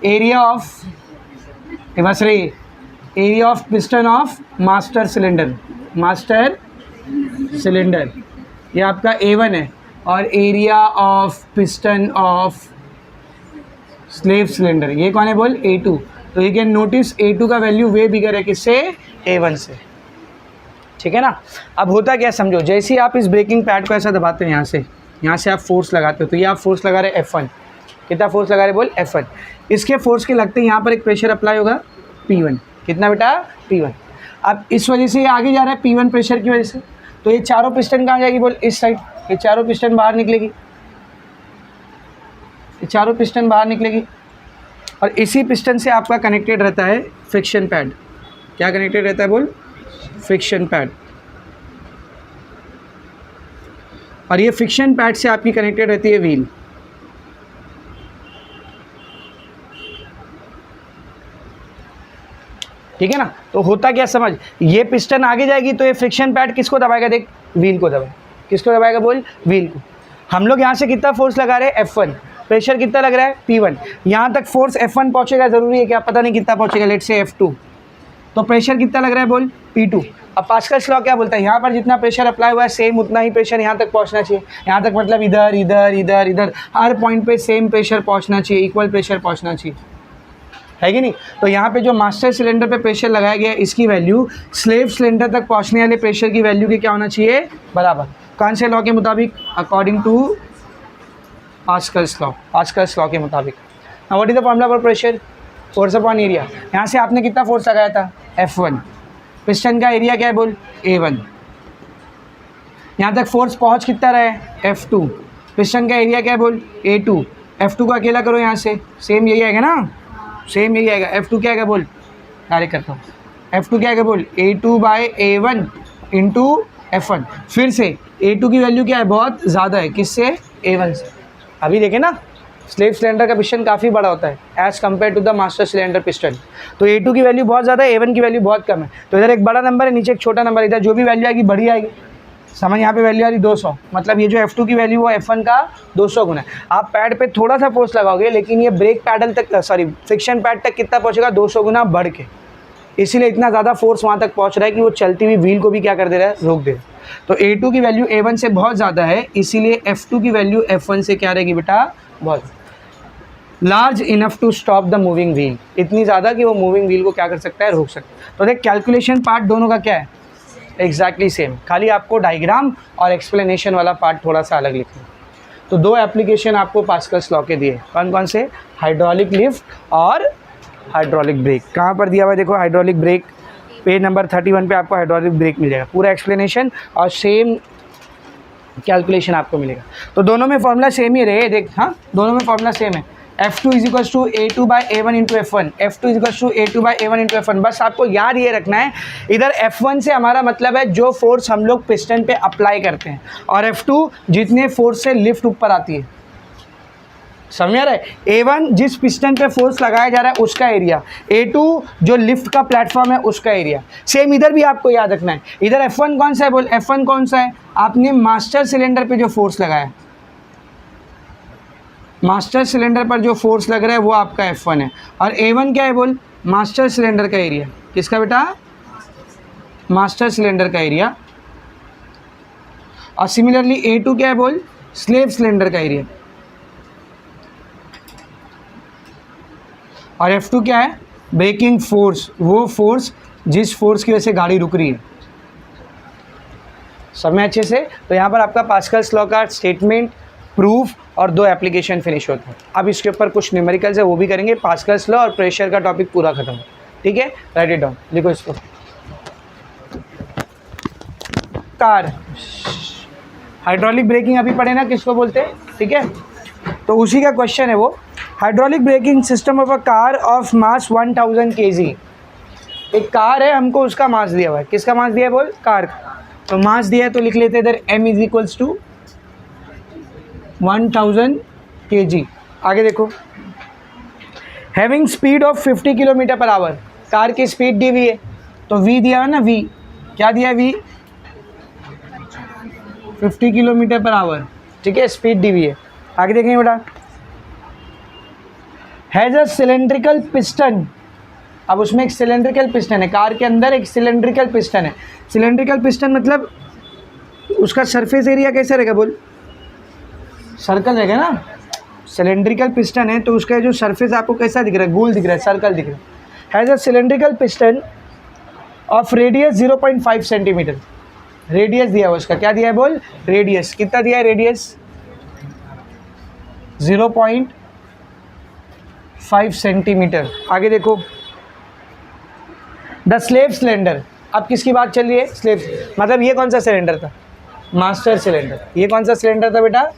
एरिया ऑफ, बस रही, area of piston of master cylinder, master cylinder, ये आपका A1 है। और area of piston of slave cylinder, ये कौन है? बोल, A2। तो यू कैन नोटिस A2 का वैल्यू वे बिगर है किससे? A1 से, ठीक है ना। अब होता क्या समझो, जैसे ही आप इस ब्रेकिंग पैड को ऐसा दबाते हो, यहाँ से आप फोर्स लगाते हो, तो ये आप फोर्स लगा रहे F1। कितना फोर्स लगा रहे? बोल, F1। इसके फोर्स के लगते ही यहाँ पर एक प्रेशर अप्लाई होगा P1। कितना बेटा? P1। अब इस वजह से ये आगे जा रहा है P1 प्रेशर की वजह से, तो ये चारों पिस्टन कहाँ जाएगी? बोल, इस साइड। ये चारों पिस्टन बाहर निकलेगी, ये चारों पिस्टन बाहर निकलेगी। और इसी पिस्टन से आपका कनेक्टेड रहता है फ्रिक्शन पैड। क्या कनेक्टेड रहता है? बोल, फ्रिक्शन पैड। और ये फ्रिक्शन पैड से आपकी कनेक्टेड रहती है व्हील। ठीक है ना। तो होता क्या समझ, ये पिस्टन आगे जाएगी तो ये फ्रिक्शन पैड किसको दबाएगा? देख, व्हील को दबाएगा। किसको दबाएगा? बोल, व्हील को। हम लोग यहाँ से कितना फोर्स लगा रहे हैं? F1। प्रेशर कितना लग रहा है? P1। यहाँ तक फोर्स F1 पहुँचेगा, ज़रूरी है क्या? पता नहीं कितना पहुँचेगा, लेट से F2। तो प्रेशर कितना लग रहा है? बोल, P2। अब पास्कल्स लॉ क्या बोलता है? यहाँ पर जितना प्रेशर अप्लाई हुआ है सेम उतना ही प्रेशर यहाँ तक पहुँचना चाहिए। यहाँ तक मतलब इधर इधर इधर इधर हर पॉइंट पे सेम प्रेशर पहुँचना चाहिए, इक्वल प्रेशर पहुँचना चाहिए, है कि नहीं। तो यहाँ पे जो मास्टर सिलेंडर पे प्रेशर लगाया गया है, इसकी वैल्यू स्लेव सिलेंडर तक पहुँचने वाले प्रेशर की वैल्यू के क्या होना चाहिए? बराबर। कौन से लॉ के मुताबिक? According to Pascal's law, Pascal's law के मुताबिक। What is the formula for pressure? Force upon area. यहाँ से आपने कितना फोर्स लगाया था? F1। पिस्टन का एरिया क्या है बोल? A1। यहाँ तक फोर्स पहुँच कितना रहा है? F2। पिस्टन का एरिया क्या है बोल? A2। F2 को अकेला करो यहाँ से, सेम यही आएगा ना, सेम यही आएगा। F2 क्या आएगा बोल? डायरेक्ट करता हूँ। F2 क्या आएगा बोल? A2/A1 into F1। फिर से A2 की वैल्यू क्या है? बहुत ज़्यादा है, किससे? A1 से। अभी देखें ना, स्लेव सिलेंडर का पिस्टन काफ़ी बड़ा होता है as compared to the master cylinder piston. तो A2 की वैल्यू बहुत ज़्यादा है, A1 की वैल्यू बहुत कम है। तो इधर एक बड़ा नंबर है, नीचे एक छोटा नंबर है, इधर जो भी वैल्यू आएगी बड़ी आएगी। समझ, यहाँ पे वैल्यू आ रही 200, मतलब ये जो F2 की वैल्यू वो F1 का 200 गुना है। आप पैड पे थोड़ा सा फोर्स लगाओगे, लेकिन ये ब्रेक पैडल तक, सॉरी फ्रिक्शन पैड तक कितना पहुँचेगा? 200 गुना बढ़ के। इसीलिए इतना ज़्यादा फोर्स वहाँ तक पहुँच रहा है कि वो चलती हुई व्हील को भी क्या कर दे रहा है? रोक दे रहा है। तो A2 की वैल्यू A1 से बहुत ज़्यादा है, इसीलिए F2 की वैल्यू F1 से क्या रहेगी बेटा? बहुत large enough to stop the moving wheel, इतनी ज़्यादा कि वो मूविंग व्हील को क्या कर सकता है? रोक सकता है। तो देख, कैलकुलेशन पार्ट दोनों का क्या है? एग्जैक्टली सेम, खाली आपको डायग्राम और एक्सप्लेनेशन वाला पार्ट थोड़ा सा अलग लिखना है। तो दो एप्लीकेशन आपको पास्कल्स लॉ के दिए, कौन कौन से? हाइड्रोलिक लिफ्ट और हाइड्रोलिक ब्रेक। कहाँ पर दिया हुआ है देखो? हाइड्रोलिक ब्रेक, पेज नंबर 31 पे आपको हाइड्रोलिक ब्रेक मिल जाएगा, पूरा एक्सप्लेनेशन और सेम कैलकुलेशन आपको मिलेगा। तो दोनों में फॉर्मूला सेम ही रहे, देख, हाँ दोनों में फॉर्मूला सेम है। F2 is equal to A2/A1 into F1, F2 is equal to A2/A1 into F1। बस आपको याद ये रखना है, इधर F1 से हमारा मतलब है जो फोर्स हम लोग पिस्टन पे अप्लाई करते हैं, और F2 जितने फोर्स से लिफ्ट ऊपर आती है। समझ आ रहा है? A1 जिस पिस्टन पे फोर्स लगाया जा रहा है उसका एरिया, A2 जो लिफ्ट का प्लेटफॉर्म है उसका एरिया। सेम इधर भी आपको याद रखना है। इधर F1 कौन सा है बोल? F1 कौन सा है? आपने मास्टर सिलेंडर पे जो फोर्स लगाया, मास्टर सिलेंडर पर जो फोर्स लग रहा है वो आपका F1 है। और A1 क्या है बोल? मास्टर सिलेंडर का एरिया। किसका बेटा? मास्टर सिलेंडर का एरिया। और सिमिलरली A2 क्या है बोल? स्लेव सिलेंडर का एरिया। और F2 क्या है? ब्रेकिंग फोर्स, वो फोर्स जिस फोर्स की वजह से गाड़ी रुक रही है। सब में अच्छे से। तो यहाँ पर आपका पास्कल्स लॉ का स्टेटमेंट, प्रूफ और दो एप्लीकेशन फिनिश होते हैं। अब इसके ऊपर कुछ न्यूमेरिकल्स है वो भी करेंगे। पास्कल्स लॉ और प्रेशर का टॉपिक पूरा खत्म, ठीक है? राइट इट डाउन, लिखो इसको। कार, हाइड्रोलिक ब्रेकिंग अभी पढ़े ना, किसको बोलते हैं? ठीक है, तो उसी का क्वेश्चन है वो। Hydraulic braking system of a car of mass 1000 kg। एक कार है, हमको उसका मास दिया हुआ है। किसका मास दिया है बोल? कार। तो मास दिया है तो लिख लेते हैं इधर m is equals to 1000 kg। आगे देखो, having speed of 50 kilometre per hour, car की स्पीड दी हुई है, तो v दिया है ना, v क्या दिया है? v 50 किलोमीटर पर आवर, ठीक है, स्पीड दी हुई है। आगे देखेंगे बेटा, हैज़ अ सिलेंड्रिकल पिस्टन। अब उसमें एक सिलेंड्रिकल पिस्टन है, कार के अंदर एक सिलेंड्रिकल पिस्टन है। सिलेंड्रिकल पिस्टन मतलब उसका सरफेस एरिया कैसा रहेगा बोल? सर्कल रहेगा ना। सिलेंड्रिकल पिस्टन है तो उसका जो सरफेस आपको कैसा दिख रहा है? गोल दिख रहा है, सर्कल दिख रहा है। Has a cylindrical piston of radius 0.5 centimetre. Radius दिया हुआ उसका, क्या दिया है बोल? रेडियस कितना दिया है? Radius 0.5 centimetre. आगे देखो, द स्लेव सिलेंडर। अब किसकी बात चल रही है? स्लेव, मतलब ये कौन सा सिलेंडर था? Master cylinder. ये कौन सा सिलेंडर था बेटा?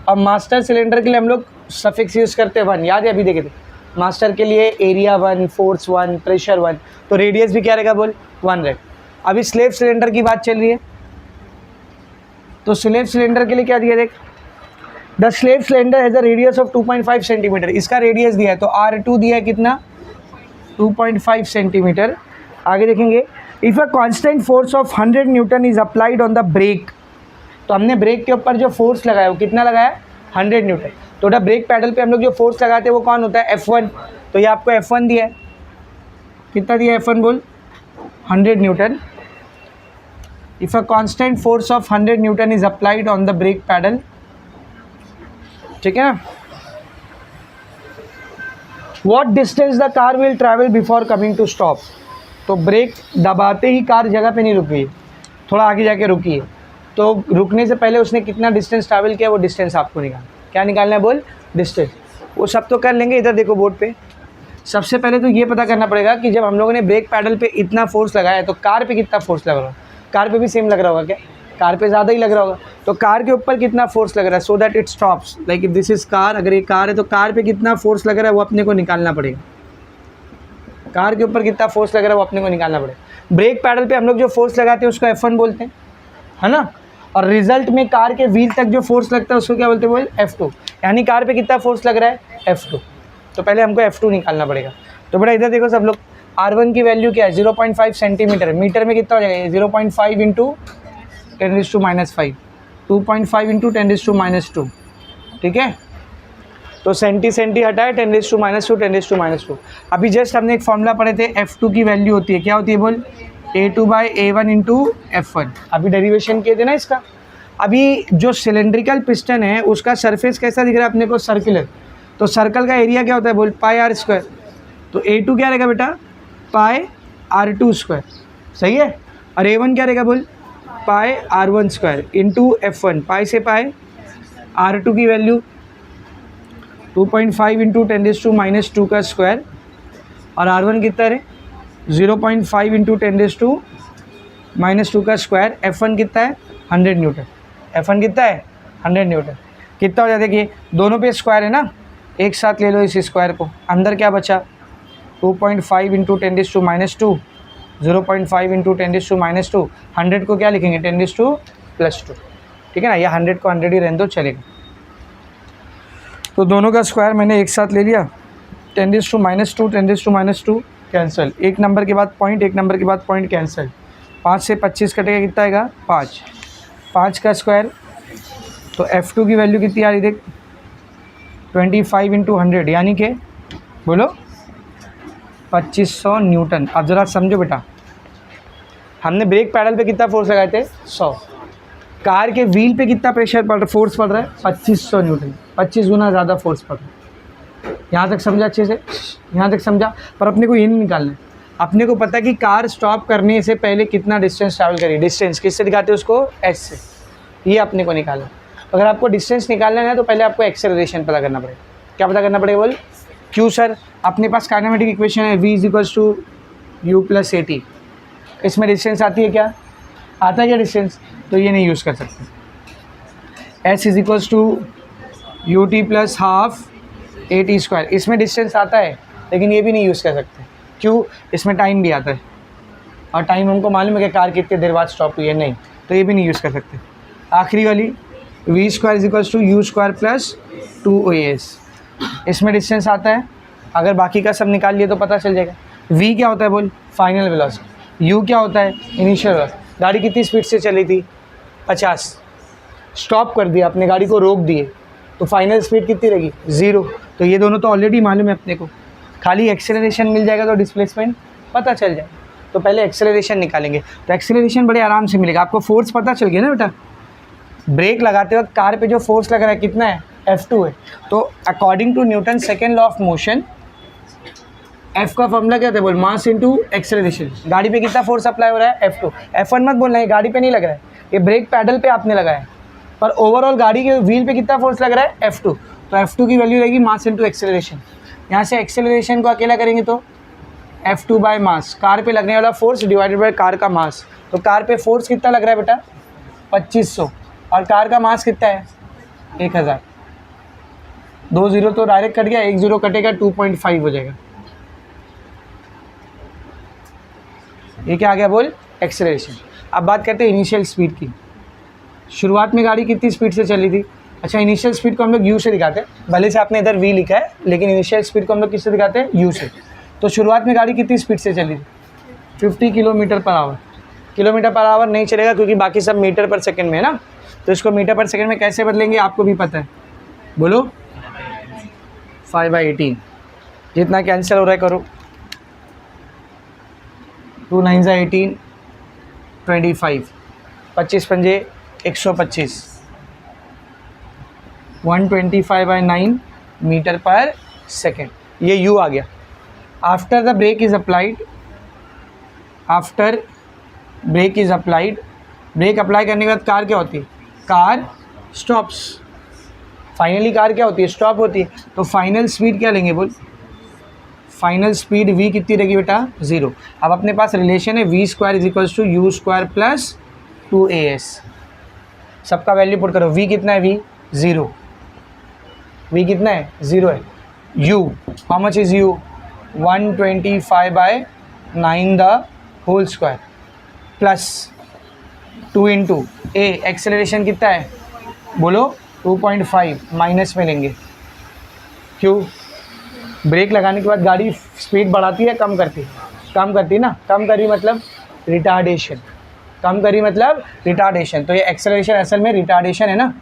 अब मास्टर सिलेंडर के लिए हम लोग सफिक्स यूज़ करते हैं 1, याद है? अभी देखे थे, मास्टर के लिए एरिया 1, फोर्स 1, प्रेशर 1, तो रेडियस भी क्या रहेगा बोल? 1 रहेगा। अभी स्लेव सिलेंडर की बात चल रही है, तो स्लेव सिलेंडर के लिए क्या दिया? देख, the slave cylinder has a radius of 2.5 centimetre. इसका रेडियस दिया है तो R2 दिया है कितना? 2.5 सेंटीमीटर। आगे देखेंगे, if a constant force of 100 newton is applied on the brake. तो हमने ब्रेक के ऊपर जो फोर्स लगाया वो कितना लगाया? 100 न्यूटन। तो ब्रेक पैडल पे हम लोग जो फोर्स लगाते हैं वो कौन होता है? F1। तो ये आपको F1 दिया है, कितना दिया है F1 बोल? 100 newton. If a constant force of 100 newton is applied on the brake pedal, ठीक है ना? What distance the car will travel before coming to stop. तो ब्रेक दबाते ही कार जगह पे नहीं रुकी है, थोड़ा आगे जाके रुकी है, तो रुकने से पहले उसने कितना डिस्टेंस ट्रैवल किया वो डिस्टेंस आपको निकालना। क्या निकालना है बोल? डिस्टेंस। वो सब तो कर लेंगे। इधर देखो बोर्ड पे, सबसे पहले तो ये पता करना पड़ेगा कि जब हम लोगों ने ब्रेक पैडल पे इतना फोर्स लगाया तो कार पे कितना फोर्स लग रहा है। कार पे भी सेम लग रहा होगा क्या? कार पे ज़्यादा ही लग रहा होगा। तो कार के ऊपर कितना फोर्स लग रहा है so that it stops. Like if this is car, अगर ये कार है तो कार पे कितना फोर्स लग रहा है वो अपने को निकालना पड़ेगा। कार के ऊपर कितना फोर्स लग रहा है वो अपने को निकालना पड़ेगा। ब्रेक पैडल पे हम लोग जो फोर्स लगाते हैं उसको F1 बोलते हैं, है ना। और रिजल्ट में कार के व्हील तक जो फोर्स लगता है उसको क्या बोलते हैं? बोल F2। यानी कार पे कितना फोर्स लग रहा है? F2। तो पहले हमको F2 निकालना पड़ेगा। तो बेटा इधर देखो सब लोग, R1 की वैल्यू क्या है? 0.5 सेंटीमीटर। मीटर में कितना हो जाएगा? 0.5 इंटू 10⁻⁵, 2.5 इंटू 10⁻²। ठीक है, तो सेंटी हटाए 10⁻², 10⁻²। अभी जस्ट हमने एक फॉर्मूला पढ़े थे, F2 की वैल्यू होती है, क्या होती है बोल? A2/A1 into F1। अभी डेरिवेशन किए थे ना इसका। अभी जो सिलेंड्रिकल पिस्टन है उसका सरफेस कैसा दिख रहा है अपने को? सर्कुलर। तो सर्कल का एरिया क्या होता है बोल? πr²। तो A2 क्या रहेगा बेटा? πr2²। सही है। और A1 क्या रहेगा बोल? πr1² into F1। पाई से पाई, R2 की वैल्यू 2.5 इंटू 10⁻² का स्क्वायर, और R1 कितना है? 0.5 इंटू 10⁻² का स्क्वायर। F1 कितना है? 100 न्यूटन। F1 कितना है? 100 न्यूटन। कितना हो जाता है? देखिए दोनों पे स्क्वायर है ना, एक साथ ले लो इस स्क्वायर को। अंदर क्या बचा? 2.5 इंटू 10⁻², 0.5 इंटू 10⁻²। 100 को क्या लिखेंगे? 10⁻²। ठीक है ना, या 100 को 100 ही रहने दो, चलेगा। तो दोनों का स्क्वायर मैंने एक साथ ले लिया। 10⁻², 10⁻² कैंसिल। एक नंबर के बाद पॉइंट, एक नंबर के बाद पॉइंट कैंसिल। 5 से 25 कटेगा, कितना आएगा? 5। 5 का स्क्वायर। तो F2 की वैल्यू कितनी आ रही देख? 25 इंटू 100, यानी कि बोलो 2500 न्यूटन। अब ज़रा समझो बेटा, हमने ब्रेक पैडल पे कितना फोर्स लगाए थे? 100। कार के व्हील पे कितना प्रेशर पड़ रहा, फोर्स पड़ रहा है? 2500 न्यूटन। 25 गुना ज़्यादा फोर्स पड़ रहा है। यहाँ तक समझा अच्छे से? यहाँ तक समझा। पर अपने को ये नहीं निकालना है। अपने को पता है कि कार स्टॉप करने से पहले कितना डिस्टेंस ट्रैवल करी। डिस्टेंस किससे दिखाते हैं उसको? S से। ये अपने को निकालना। अगर आपको डिस्टेंस निकालना है तो पहले आपको एक्सेलरेशन पता करना पड़ेगा। क्या पता करना पड़ेगा बोल? क्यों सर? अपने पास काइनेमेटिक इक्वेशन है V = U + AT। इसमें डिस्टेंस आती है क्या? आता है क्या डिस्टेंस? तो ये नहीं यूज़ कर सकते। S = UT + ½ AT²। इसमें डिस्टेंस आता है लेकिन ये भी नहीं यूज़ कर सकते। क्यों? इसमें टाइम भी आता है, और टाइम हमको मालूम है कि कार कितनी देर बाद स्टॉप हुई है, नहीं, तो ये भी नहीं यूज़ कर सकते। आखिरी वाली V² = U² + 2AS। इसमें डिस्टेंस आता है। अगर बाकी का सब निकाल लिए तो पता चल जाएगा। V क्या होता है बोल? Final velocity. U क्या होता है? Initial velocity. गाड़ी कितनी स्पीड से चली थी? 50। स्टॉप कर दिया, अपने गाड़ी को रोक दिए, तो फाइनल स्पीड कितनी रहेगी? 0। तो ये दोनों तो ऑलरेडी मालूम है अपने को। खाली एक्सेलरेशन मिल जाएगा तो डिस्प्लेसमेंट पता चल जाएगा। तो पहले एक्सेलरेशन निकालेंगे। तो एक्सेलरेशन बड़े आराम से मिलेगा। आपको फोर्स पता चल गया ना बेटा? ब्रेक लगाते वक्त कार पे जो फोर्स लग रहा है कितना है? F2 है। तो according to Newton second law of motion, F का फॉर्मूला क्या था बोल? Mass into acceleration. गाड़ी पे कितना फोर्स अप्लाई हो रहा है? F2। F1 मत बोलना है, गाड़ी पे नहीं लग रहा है, ये ब्रेक पैडल पे आपने लगाया है। पर ओवरऑल गाड़ी के व्हील पे कितना फोर्स लग रहा है? F2। तो F2 की वैल्यू रहेगी मास इंटू एक्सेलरेशन। यहाँ से एक्सेलरेशन को अकेला करेंगे तो F2 बाय मास, कार पे लगने वाला फोर्स डिवाइडेड बाय कार का मास। तो कार पे फोर्स कितना लग रहा है बेटा? 2500। और कार का मास कितना है? 1000। 2 0 तो डायरेक्ट कट गया, 1 0 कटेगा, 2.5 हो जाएगा। ये क्या आ गया बोल? एक्सेलरेशन। अब बात करते हैं इनिशियल स्पीड की। शुरुआत में गाड़ी कितनी स्पीड से चली थी? अच्छा, इनिशियल स्पीड को हम लोग U से दिखाते हैं। भले से आपने इधर V लिखा है, लेकिन इनिशियल स्पीड को हम लोग किससे दिखाते हैं? U से। तो शुरुआत में गाड़ी कितनी स्पीड से चली थी? 50 km/h। km/h नहीं चलेगा क्योंकि बाकी सब मीटर/सेकंड में है ना। तो इसको मीटर/सेकंड में कैसे बदलेंगे आपको भी पता है, बोलो? 5/18। जितना कैंसिल हो रहा है करो। 2 9 18, 25, 25 पंजे 125, 125/9 मीटर/सेकंड। ये U आ गया। After the brake is applied, after brake is applied, brake apply करने के बाद कार क्या होती है? Car stops. फाइनली कार क्या होती है, स्टॉप होती है। तो फाइनल स्पीड क्या लेंगे बोल, फाइनल स्पीड v कितनी रहेगी बेटा, 0। अब अपने पास रिलेशन है v square is equals to u square plus 2as। सबका वैल्यू पुट करो, v कितना है, v 0, v कितना है, 0 है। u how much is u, 125/9 the whole square plus 2 into a, acceleration कितना है बोलो 2.5, माइनस में लेंगे। क्यों, ब्रेक लगाने के बाद गाड़ी स्पीड बढ़ाती है कम करती है, कम करती है ना, कम करी मतलब रिटार्डेशन, कम करी मतलब रिटार्डेशन। तो ये एक्सेलरेशन असल में रिटार्डेशन है ना,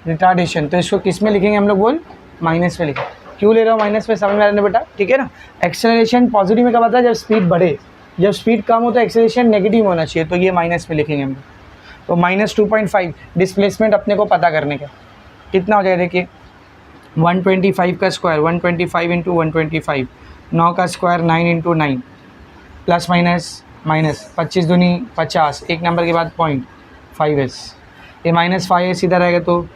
रिटार्डेशन। तो इसको किस में लिखेंगे हम लोग बोल, माइनस में लिखेंगे। क्यों ले रहा हूँ माइनस में, समझ में आ रहा है बेटा, ठीक है ना। एक्सेलरेशन पॉजिटिव में कब आता है, जब स्पीड बढ़े, जब स्पीड कम हो तो एक्सेलरेशन नेगेटिव होना चाहिए, तो ये माइनस में लिखेंगे हम। तो -2.5 डिस्प्लेसमेंट अपने को पता करने का कितना हो जाएगा, देखिए 125 का स्क्वायर, 125 इंटू 125, 9 का square 9 into 9, plus minus minus 25 दूनी 50, एक नंबर के बाद 0.5s, ये -5s इधर आएगा तो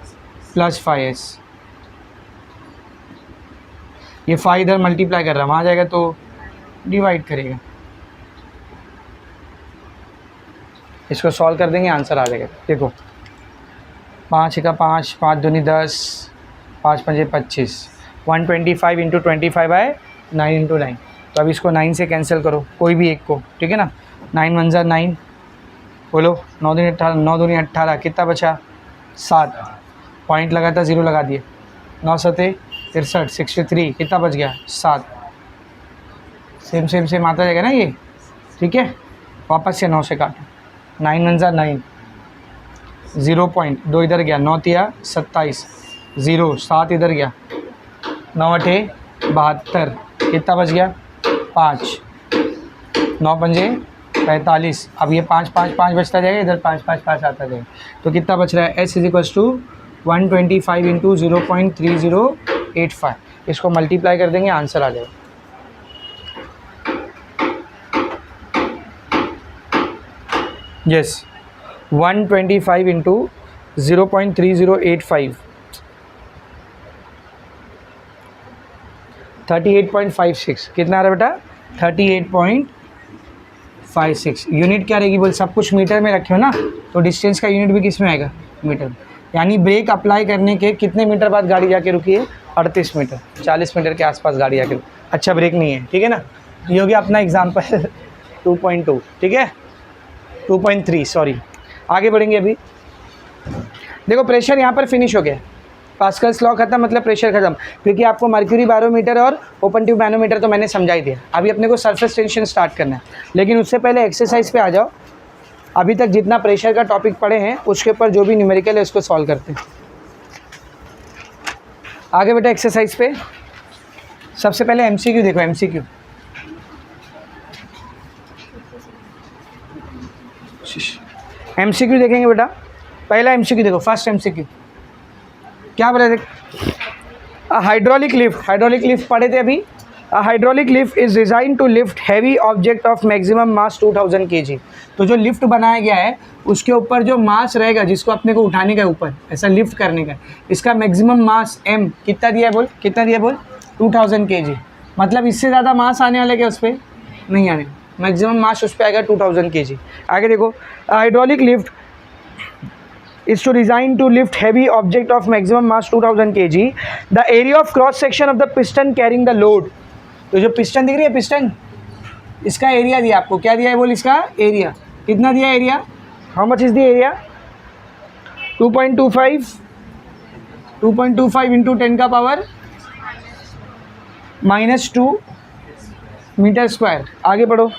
+5s, ये 5 इधर मल्टीप्लाई कर रहा है, वहाँ जाएगा तो डिवाइड करेगा। इसको सॉल्व कर देंगे, आंसर आ जाएगा। देखो 5 का 5, 5 दूनी 10, 5 पंजे 25, 125 इंटू 25/9 इंटू 9। तो अब इसको 9 से कैंसिल करो, कोई भी एक को, ठीक है ना। 9 1 जा 9, बोलो 9 दूनी 18, 9 दूनी 18, कितना बचा 7, पॉइंट लगा था 0 लगा दिए, 9 सते 63, 63, कितना बच गया 7। सेम सेम सेम आता जाएगा ना ये, ठीक है। वापस से 9 से काटो, 9 1 जा 9, 0 पॉइंट, 2 इधर गया, 9 तिया 27, 0 7 इधर गया, 9 8 72, कितना बच गया 5, 9 पंजे 45। अब ये 5 5 5 बचता जाएगा, इधर 5 5 5 आता जाएगा, तो कितना बच रहा है, s is equals to 125 into 0.3085। इसको मल्टीप्लाई कर देंगे, आंसर आ जाएगा। यस 125 इंटू 0.3085, 38.56, कितना आ रहा है बेटा 38.56। यूनिट क्या रहेगी बोल, सब कुछ मीटर में रखे हो ना, तो डिस्टेंस का यूनिट भी किस में आएगा, मीटर में। यानी ब्रेक अप्लाई करने के कितने मीटर बाद गाड़ी जाके रुकी है, 38 मीटर, 40 मीटर के आसपास गाड़ी जाके रुकी। अच्छा ब्रेक नहीं है, ठीक है ना। ये हो गया अपना एग्जाम्पल 2.2, ठीक है 2.3 सॉरी। आगे बढ़ेंगे। अभी देखो प्रेशर यहाँ पर फिनिश हो गया, पास्कल्स लॉ खत्म, मतलब प्रेशर खत्म, क्योंकि आपको मर्क्यूरी बैरोमीटर और ओपन ट्यूब मैनोमीटर तो मैंने समझा ही दिया। अभी अपने को सरफेस टेंशन स्टार्ट करना है, लेकिन उससे पहले एक्सरसाइज पे आ जाओ। अभी तक जितना प्रेशर का टॉपिक पढ़े हैं उसके ऊपर जो भी न्यूमेरिकल है उसको सॉल्व करते हैं। आगे बेटा एक्सरसाइज पे सबसे पहले एमसीक्यू देखो, एमसीक्यू एमसीक्यू देखेंगे बेटा। पहला एमसीक्यू देखो, फर्स्ट एमसीक्यू क्या बोला, देख हाइड्रोलिक लिफ्ट पढ़े थे अभी। Hydraulic lift is design to lift heavy object of maximum mass 2000 kg। तो जो लिफ्ट बनाया गया है उसके ऊपर जो मास रहेगा जिसको अपने को उठाने का ऊपर ऐसा लिफ्ट करने का, इसका मैक्सिमम मास m कितना दिया है बोल, कितना दिया बोल 2000 kg। मतलब इससे ज़्यादा मास आने वाले क्या उस पर नहीं आने, मैक्सिमम मास उस पर आएगा 2000 kg। आगे देखो hydraulic lift is to design to lift heavy object of maximum mass 2000 kg. The area of cross section of the piston carrying the load। तो जो पिस्टन दिख रही है, पिस्टन, इसका एरिया दिया आपको, क्या दिया है बोल, इसका एरिया कितना दिया, area how much is the area 2.25 into 10 का पावर -2 मीटर स्क्वायर। आगे बढ़ो।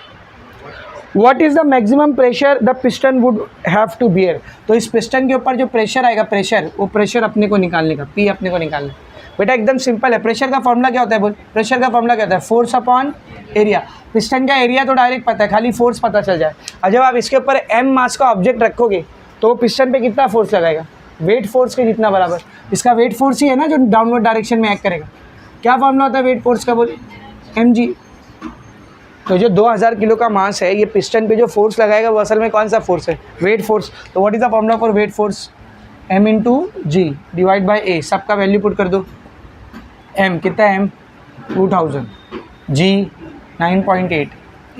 What is the maximum pressure the piston would have to bear। तो इस पिस्टन के ऊपर जो प्रेशर आएगा, प्रेशर, वो प्रेशर अपने को निकालने का, P अपने को निकालना। बेटा एकदम सिंपल है। प्रेशर का फॉर्मूला क्या होता है बोल, प्रेशर का फॉर्मूला क्या होता है, फोर्स अपॉन एरिया। पिस्टन का एरिया तो डायरेक्ट पता है, खाली फोर्स पता चल जाए। और जब आप इसके ऊपर m मास का ऑब्जेक्ट रखोगे तो पिस्टन पे कितना फोर्स लगाएगा, वेट फोर्स के जितना बराबर। इसका वेट फोर्स ही है ना जो डाउनवर्ड डायरेक्शन में एक्ट करेगा। क्या फॉर्मूला होता है वेट फोर्स का बोल, mg। तो जो 2000 किलो का मास है, ये पिस्टन पे जो फोर्स लगाएगा वो असल में कौन सा फोर्स है? Weight force. तो what is the formula for weight force? m into g divide by A. सबका वैल्यू पुट कर दो। m कितना है? m 2000, g 9.8,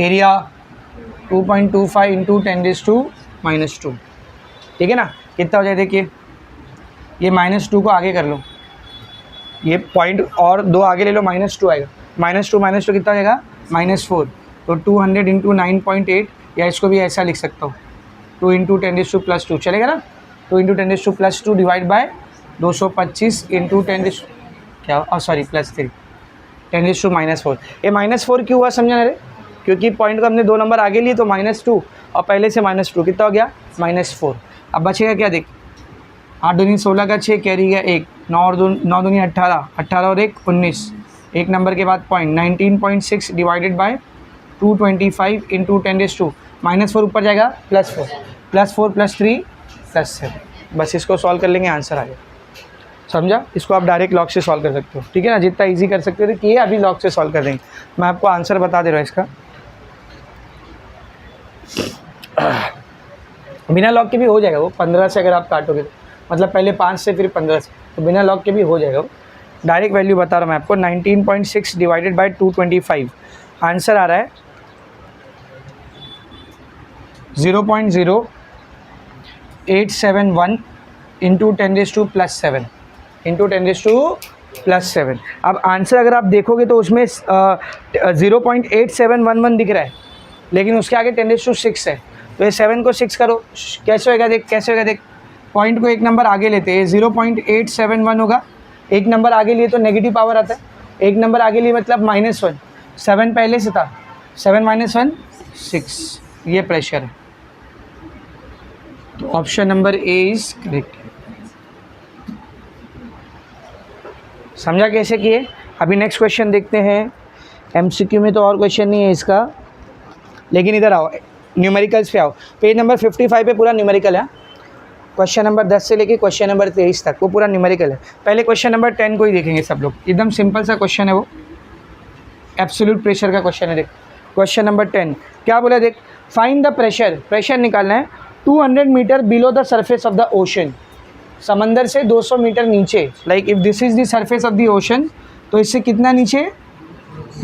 area 2.25 into 10⁻⁻²। ठीक है ना? कितना हो जाए देखिए, ये -2 को आगे कर लो, ये पॉइंट और 2 आगे ले लो, -2 आएगा। -2 कितना हो जाएगा? -4। तो 200 इंटू 9.8, या इसको भी ऐसा लिख सकता हूँ, 2 इंटू 10⁻², चलेगा ना? 2 इंटू 10⁻² डिवाइड बाय 225 इंटू 10 क्या सॉरी +3 10⁻⁻4। ये -4 क्यों हुआ समझा रे? क्योंकि पॉइंट को हमने 2 नंबर आगे लिए तो -2 और पहले से -2 कितना हो गया? -4। अब बचेगा क्या देख, 8 दूनी 16 का 6 कैरी गया 1, 9 दूनी 18, 18 और 1 19, एक नंबर के बाद पॉइंट 19.6 डिवाइडेड बाय 225 इंटू 10⁻⁻4 ऊपर जाएगा +4 +3 +7। बस इसको सॉल्व कर लेंगे, आंसर आ गया। समझा? इसको आप डायरेक्ट लॉग से सॉल्व कर सकते हो। ठीक है ना? जितना इजी कर सकते हो कि अभी लॉग से सॉल्व कर देंगे। मैं आपको आंसर बता दे रहा हूँ इसका। बिना लॉग के भी हो जाएगा वो, 15 से अगर आप काटोगे, मतलब पहले 5 से फिर 15 से, तो बिना लॉग के भी हो जाएगा वो। डायरेक्ट वैल्यू बता रहा हूँ मैं आपको, 19.6 डिवाइडेड बाय 225, आंसर आ रहा है 0.0871 इंटू 10⁻+7 इंटू 10⁻+7। अब आंसर अगर आप देखोगे तो उसमें 0.8711 दिख रहा है, लेकिन उसके आगे 10⁻6 है, तो ये 7 को 6 करो, कैसे होगा देख, कैसे होगा देख। पॉइंट को एक नंबर आगे लेते हैं, 0.871 होगा, एक नंबर आगे लिए तो नेगेटिव पावर आता है, एक नंबर आगे लिए मतलब -1, 7 पहले से था, 7 - 1 6, ये प्रेशर है। तो option number A is correct. समझा कैसे किए? अभी नेक्स्ट क्वेश्चन देखते हैं। एमसीक्यू में तो और क्वेश्चन नहीं है इसका, लेकिन इधर आओ, न्यूमेरिकल्स पे आओ। पेज नंबर 55 पे पूरा न्यूमेरिकल है। क्वेश्चन नंबर 10 से लेके क्वेश्चन नंबर 23 तक वो पूरा न्यूमेरिकल है। पहले क्वेश्चन नंबर 10 को ही देखेंगे सब लोग, एकदम सिंपल सा क्वेश्चन है वो, एब्सोल्यूट प्रेशर का क्वेश्चन है। देख क्वेश्चन नंबर 10 क्या बोला, देख फाइंड द प्रेशर, प्रेशर निकालना है 200 metre below the surface of the ocean, समंदर से 200 मीटर नीचे। Like if this is the surface of the ocean, तो इससे कितना नीचे?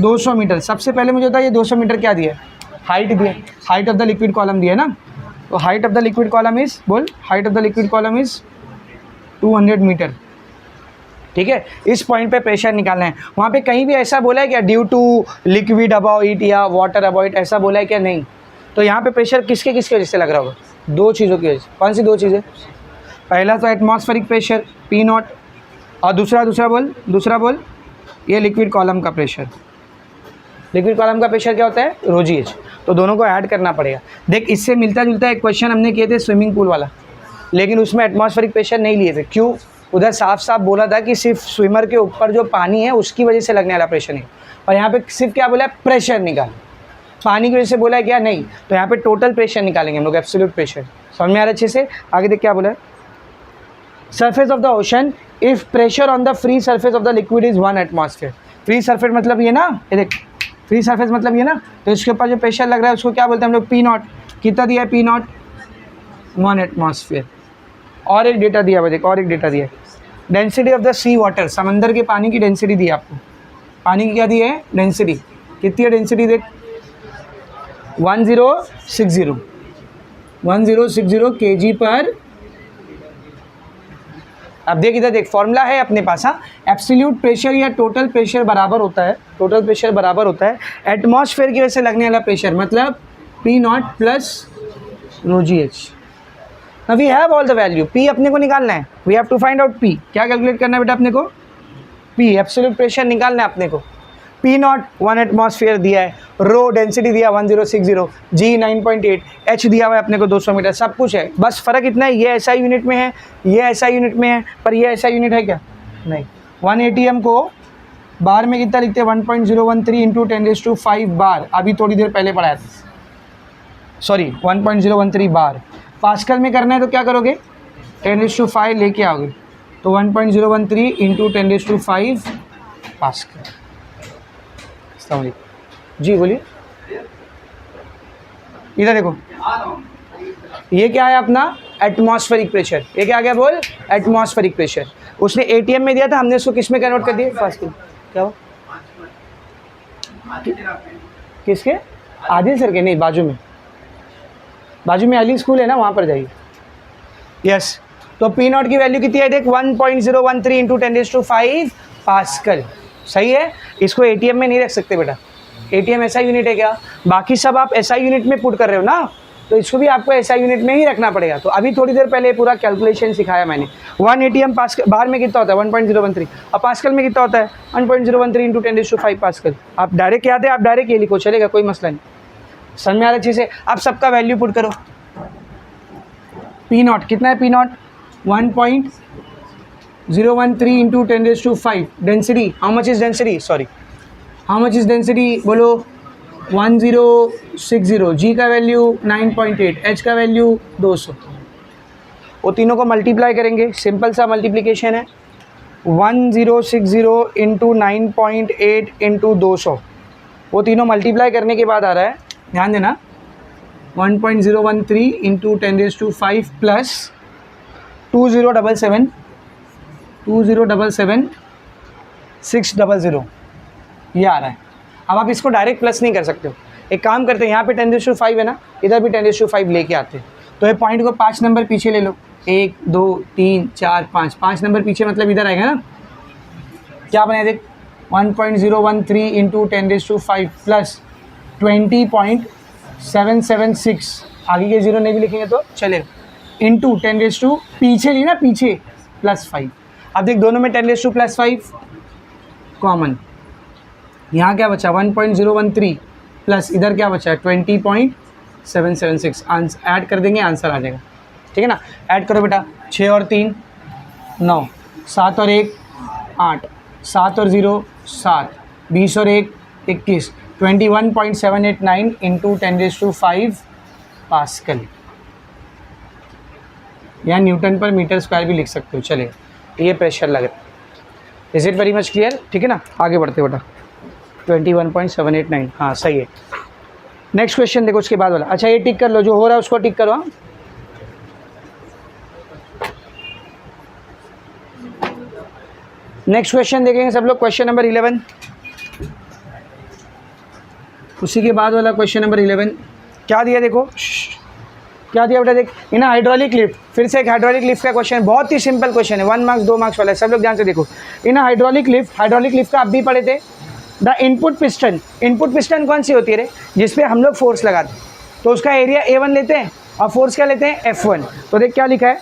200 मीटर। सबसे पहले मुझे होता है ये 200 मीटर क्या दिया है? हाइट दिया, height of the liquid column दिया है ना। तो height of the liquid column is, बोल, height of the liquid column is 200 metre. ठीक है, इस पॉइंट पे प्रेशर निकालना है। वहाँ पे कहीं भी ऐसा बोला है क्या due to liquid above it या वाटर अबाउ इट, ऐसा बोला है क्या? नहीं। तो यहाँ पे प्रेशर किसके किसके वजह से लग रहा होगा? 2 चीज़ों की वजह से। कौन सी 2 चीज़ें? पहला तो एटमॉस्फेरिक प्रेशर P0, और दूसरा बोल ये लिक्विड कॉलम का प्रेशर। लिक्विड कॉलम का प्रेशर क्या होता है? ρgh। तो दोनों को ऐड करना पड़ेगा। देख इससे मिलता जुलता एक क्वेश्चन हमने किए थे स्विमिंग पूल वाला, लेकिन उसमें एटमॉस्फेरिक प्रेशर नहीं लिए थे। क्यों? उधर साफ साफ बोला था कि सिर्फ स्विमर के ऊपर जो पानी है उसकी वजह से लगने वाला प्रेशर नहीं, और यहाँ पे सिर्फ क्या बोला है? प्रेशर निकाल, पानी की वजह से बोला है क्या? नहीं। तो यहाँ पे टोटल प्रेशर निकालेंगे हम लोग, एब्सोल्यूट प्रेशर। समझ में आ रहा है अच्छे से? आगे देख क्या बोला है, surface of the ocean if pressure on the free surface of the liquid is 1 atmosphere. Free surface मतलब ये ना, ये देख फ्री सरफेस मतलब ये ना, तो इसके ऊपर जो प्रेशर लग रहा है उसको क्या बोलते हैं हम लोग? P0। कितना दिया है P0? 1 एटमॉस्फेयर। और एक डेटा दिया है, देख और एक डेटा दिया है, density of the sea water, समंदर के पानी की डेंसिटी दी है आपको। पानी की क्या दी है? डेंसिटी। कितनी है डेंसिटी? देख 1060 kg पर। अब देख इधर देख, फॉर्मूला है अपने पास। हाँ, एब्सोल्यूट प्रेशर या टोटल प्रेशर बराबर होता है, टोटल प्रेशर बराबर होता है एटमॉस्फेयर की वजह से लगने वाला प्रेशर, मतलब P0 plus ρgh। We have all the value. P अपने को निकालना है, we have to find out P। क्या कैलकुलेट करना है बेटा अपने को? P एब्सोल्यूट प्रेशर निकालना है अपने को। P0 1 एटमॉस्फेयर दिया है, रो डेंसिटी दिया 1060, G 9.8, H दिया हुआ है अपने को 200 मीटर, सब कुछ है। बस फ़र्क इतना है, ये ऐसा यूनिट में है, ये ऐसा यूनिट में है, पर ये ऐसा यूनिट है क्या? नहीं। 1 ATM को बार में कितना लिखते हैं? 1.013 इंटू 10⁵ बार। अभी थोड़ी देर पहले पढ़ाया था, सॉरी 1.013 बार। पास्कल में करना है तो क्या करोगे? 10⁵ लेके आओगे, तो 1.013 इंटू 10⁵ पास्कल। जी बोलिए। इधर देखो, ये क्या है अपना एटमॉस्फेरिक प्रेशर। ये क्या आ गया बोल, एटमॉस्फेरिक प्रेशर। उसने एटीएम में दिया था, हमने उसको किस में कन्वर्ट कर दिया, पास्कल। क्या हो किसके, आदिल सर के, नहीं बाजू में अली स्कूल है ना, वहाँ पर जाइए। यस, तो पी नॉट की वैल्यू कितनी है देख, 1.013 इंटू 10⁵ पास्कल। सही है, इसको एटीएम में नहीं रख सकते बेटा, एटीएम ऐसा यूनिट है क्या, बाकी सब आप एसआई यूनिट में पुट कर रहे हो ना, तो इसको भी आपको एसआई यूनिट में ही रखना पड़ेगा। तो अभी थोड़ी देर पहले पूरा कैलकुलेशन सिखाया मैंने। 1 एटीएम पास्कल बाहर में कितना होता है 1.013, और पास्कल में कितना होता है 1.013 इंटू 10⁵ पास्कल। आप डायरेक्ट याद है, आप डायरेक्ट ये लिखो, चलेगा, कोई मसला नहीं। समझ में आ रहा चीज़ है। आप सबका वैल्यू पुट करो। पी नॉट कितना है, P not 1.013 into 10⁵। Density, how much is density, sorry how much is density बोलो 1060। जी का वैल्यू 9.8, एच का वैल्यू 200। वो तीनों को मल्टीप्लाई करेंगे, सिंपल सा मल्टीप्लिकेशन है। 1060 इंटू 9.8 इंटू 200, वो तीनों मल्टीप्लाई करने के बाद आ रहा है, ध्यान देना, 1.013 इंटू 10⁵ प्लस 2077 600, ये आ रहा है। अब आप इसको डायरेक्ट प्लस नहीं कर सकते हो, एक काम करते हैं, यहाँ पे 10⁵ है ना, इधर भी 10⁵ लेके आते हैं। तो ये पॉइंट को 5 नंबर पीछे ले लो, 1 2 3 4 5 नंबर पीछे, मतलब इधर आएगा ना, क्या बनाए देख, 1.013 इंटू 10⁵ प्लस 20.776, आगे के जीरो नहीं भी लिखेंगे तो चलेगा, इंटू 10 पीछे ली ना, पीछे प्लस 5। अब देख दोनों में 10 प्लस 5 कॉमन, यहाँ क्या बचा 1.013 प्लस इधर क्या बचा 20.776, ऐड कर देंगे, आंसर आ जाएगा। ठीक है ना, ऐड करो बेटा, 6 और 3 9, 7 और 1 8, 7 और 0 7, 20 और 1 21, 21.789 इंटू 10⁵ पास्कल, या न्यूटन पर मीटर स्क्वायर भी लिख सकते हो, चलेगा। ये प्रेशर लग रहा है। Is it very much clear. ठीक है ना, आगे बढ़ते बेटा, 21.789, हाँ सही है। नेक्स्ट क्वेश्चन देखो, उसके बाद वाला। अच्छा ये टिक कर लो, जो हो रहा है उसको टिक करो। नेक्स्ट क्वेश्चन देखेंगे सब लोग, क्वेश्चन नंबर 11, उसी के बाद वाला क्वेश्चन नंबर 11 क्या दिया देखो, क्या दिया बेटा देख, इन हाइड्रोलिक लिफ्ट, फिर से एक हाइड्रोलिक लिफ्ट का क्वेश्चन, बहुत ही सिंपल क्वेश्चन है, 1 मार्क्स 2 मार्क्स वाला है, सब लोग ध्यान से देखो। इन हाइड्रोलिक लिफ्ट का आप भी पढ़े थे। द इनपुट पिस्टन कौन सी होती है रे, जिसपे हम लोग फोर्स लगाते हैं, तो उसका एरिया A1 लेते हैं और फोर्स क्या लेते हैं F1। तो देख क्या लिखा है,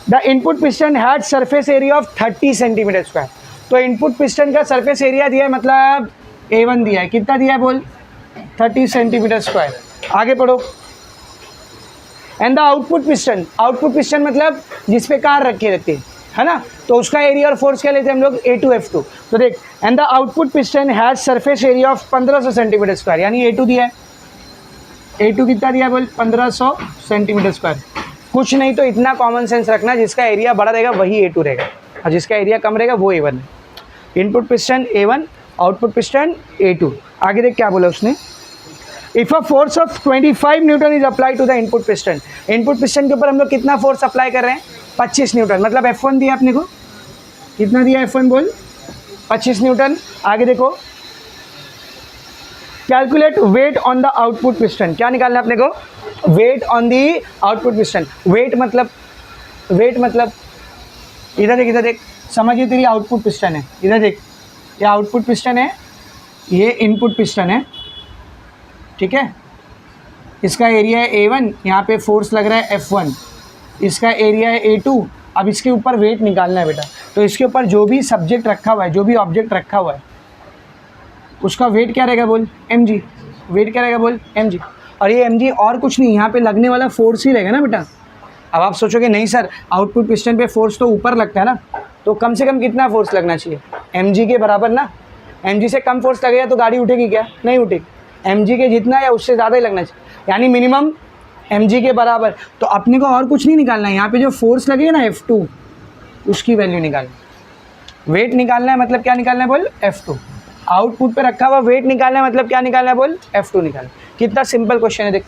the input piston had surface area of 30 centimetre square. तो इनपुट पिस्टन का सरफेस एरिया दिया है, मतलब A1 दिया है, कितना दिया है बोल 30 सेंटीमीटर स्क्वायर। आगे पढ़ो। एंड द आउटपुट पिस्टन मतलब जिसपे कार रखे रहते हैं, है ना, तो उसका एरिया और फोर्स क्या लेते हैं हम लोग A2 F2। तो देख, and the output piston has surface area of 1500 centimetre square, यानी A2 दिया है। A2 कितना दिया है बोल 1500 सेंटीमीटर स्क्वायर। कुछ नहीं तो इतना कॉमन सेंस रखना, जिसका एरिया बड़ा रहेगा वही A2 रहेगा, और जिसका एरिया कम रहेगा वो A1 है। Input piston A1, output piston A2। आगे देख क्या बोला उसने, if a force of 25 newton is apply to the input piston के ऊपर हम लोग कितना फोर्स अप्लाई कर रहे हैं 25 न्यूटन, मतलब F1 दिया अपने को, कितना दिया F1 बोल 25 न्यूटन। आगे देखो, calculate weight on the output piston, क्या निकालना है अपने को, weight on the output piston. Weight मतलब इधर देख, समझिए तेरी आउटपुट पिस्टन है, इधर देख, ये आउटपुट पिस्टन है, ये इनपुट पिस्टन है, ठीक है। इसका एरिया है A1, यहाँ पे फोर्स लग रहा है F1, इसका एरिया है A2। अब इसके ऊपर वेट निकालना है बेटा, तो इसके ऊपर जो भी सब्जेक्ट रखा हुआ है, जो भी ऑब्जेक्ट रखा हुआ है, उसका वेट क्या रहेगा बोल mg। वेट क्या रहेगा बोल mg, और ये mg और कुछ नहीं, यहाँ पे लगने वाला फोर्स ही रहेगा ना बेटा। अब आप सोचोगे नहीं सर, आउटपुट पिस्टन पे फोर्स तो ऊपर लगता है ना, तो कम से कम कितना फोर्स लगना चाहिए mg के बराबर ना। mg से कम फोर्स लगेगा तो गाड़ी उठेगी क्या, नहीं उठेगी। mg के जितना या उससे ज़्यादा ही लगना चाहिए, यानी मिनिमम mg के बराबर। तो अपने को और कुछ नहीं निकालना है, यहाँ पे जो फोर्स लगेगा ना F2, उसकी वैल्यू निकालना, वेट निकालना है, मतलब क्या निकालना है बोल F2। आउटपुट पे रखा हुआ वेट निकालना है, मतलब क्या निकालना है बोल F2 निकालना। कितना सिंपल क्वेश्चन है देख।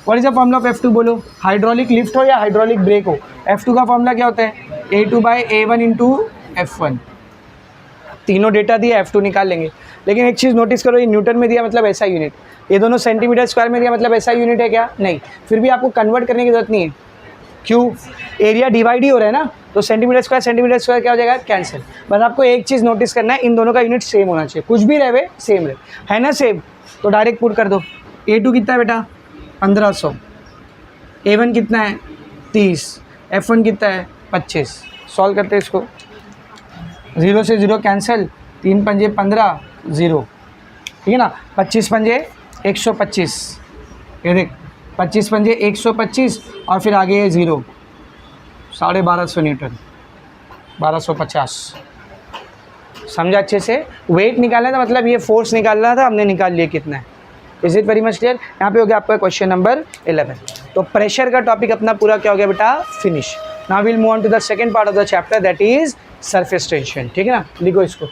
What is the formula of F2 बोलो, हाइड्रोलिक लिफ्ट हो या हाइड्रोलिक ब्रेक हो, F2 का फॉर्मूला क्या होता है, A2/A1 इंटू F1। तीनों डेटा दिया, F2 निकाल लेंगे। लेकिन एक चीज़ नोटिस करो, ये न्यूटन में दिया मतलब ऐसा यूनिट, ये दोनों सेंटीमीटर स्क्वायर में दिया मतलब ऐसा यूनिट है क्या, नहीं। फिर भी आपको कन्वर्ट करने की जरूरत नहीं है, क्यों, एरिया डिवाइड ही हो रहा है ना, तो सेंटीमीटर स्क्वायर क्या हो जाएगा, कैंसिल। बस आपको एक चीज़ नोटिस करना है, इन दोनों का यूनिट सेम होना चाहिए, कुछ भी रहे सेम रहे, है ना सेम, तो डायरेक्ट पुट कर दो। A2 कितना है बेटा 1500, A1 कितना है 30, F1 कितना है 25। सॉल्व करते हैं इसको, 0 से 0 कैंसिल, 3 पंजे 15, 0, ठीक है ना, 25 पंजे 125, ये देख 25 पंजे 125 और फिर आगे 0, 1250 न्यूटन, 1250। समझा अच्छे से, वेट निकालना था मतलब ये फोर्स निकालना था, हमने निकाल लिया कितना है। Is it very much clear. यहाँ पे हो गया आपका क्वेश्चन नंबर 11। तो प्रेशर का टॉपिक अपना पूरा क्या हो गया बेटा, finish. Now will move on to the second part of the chapter, that is surface tension. ठीक है ना, लिखो इसको।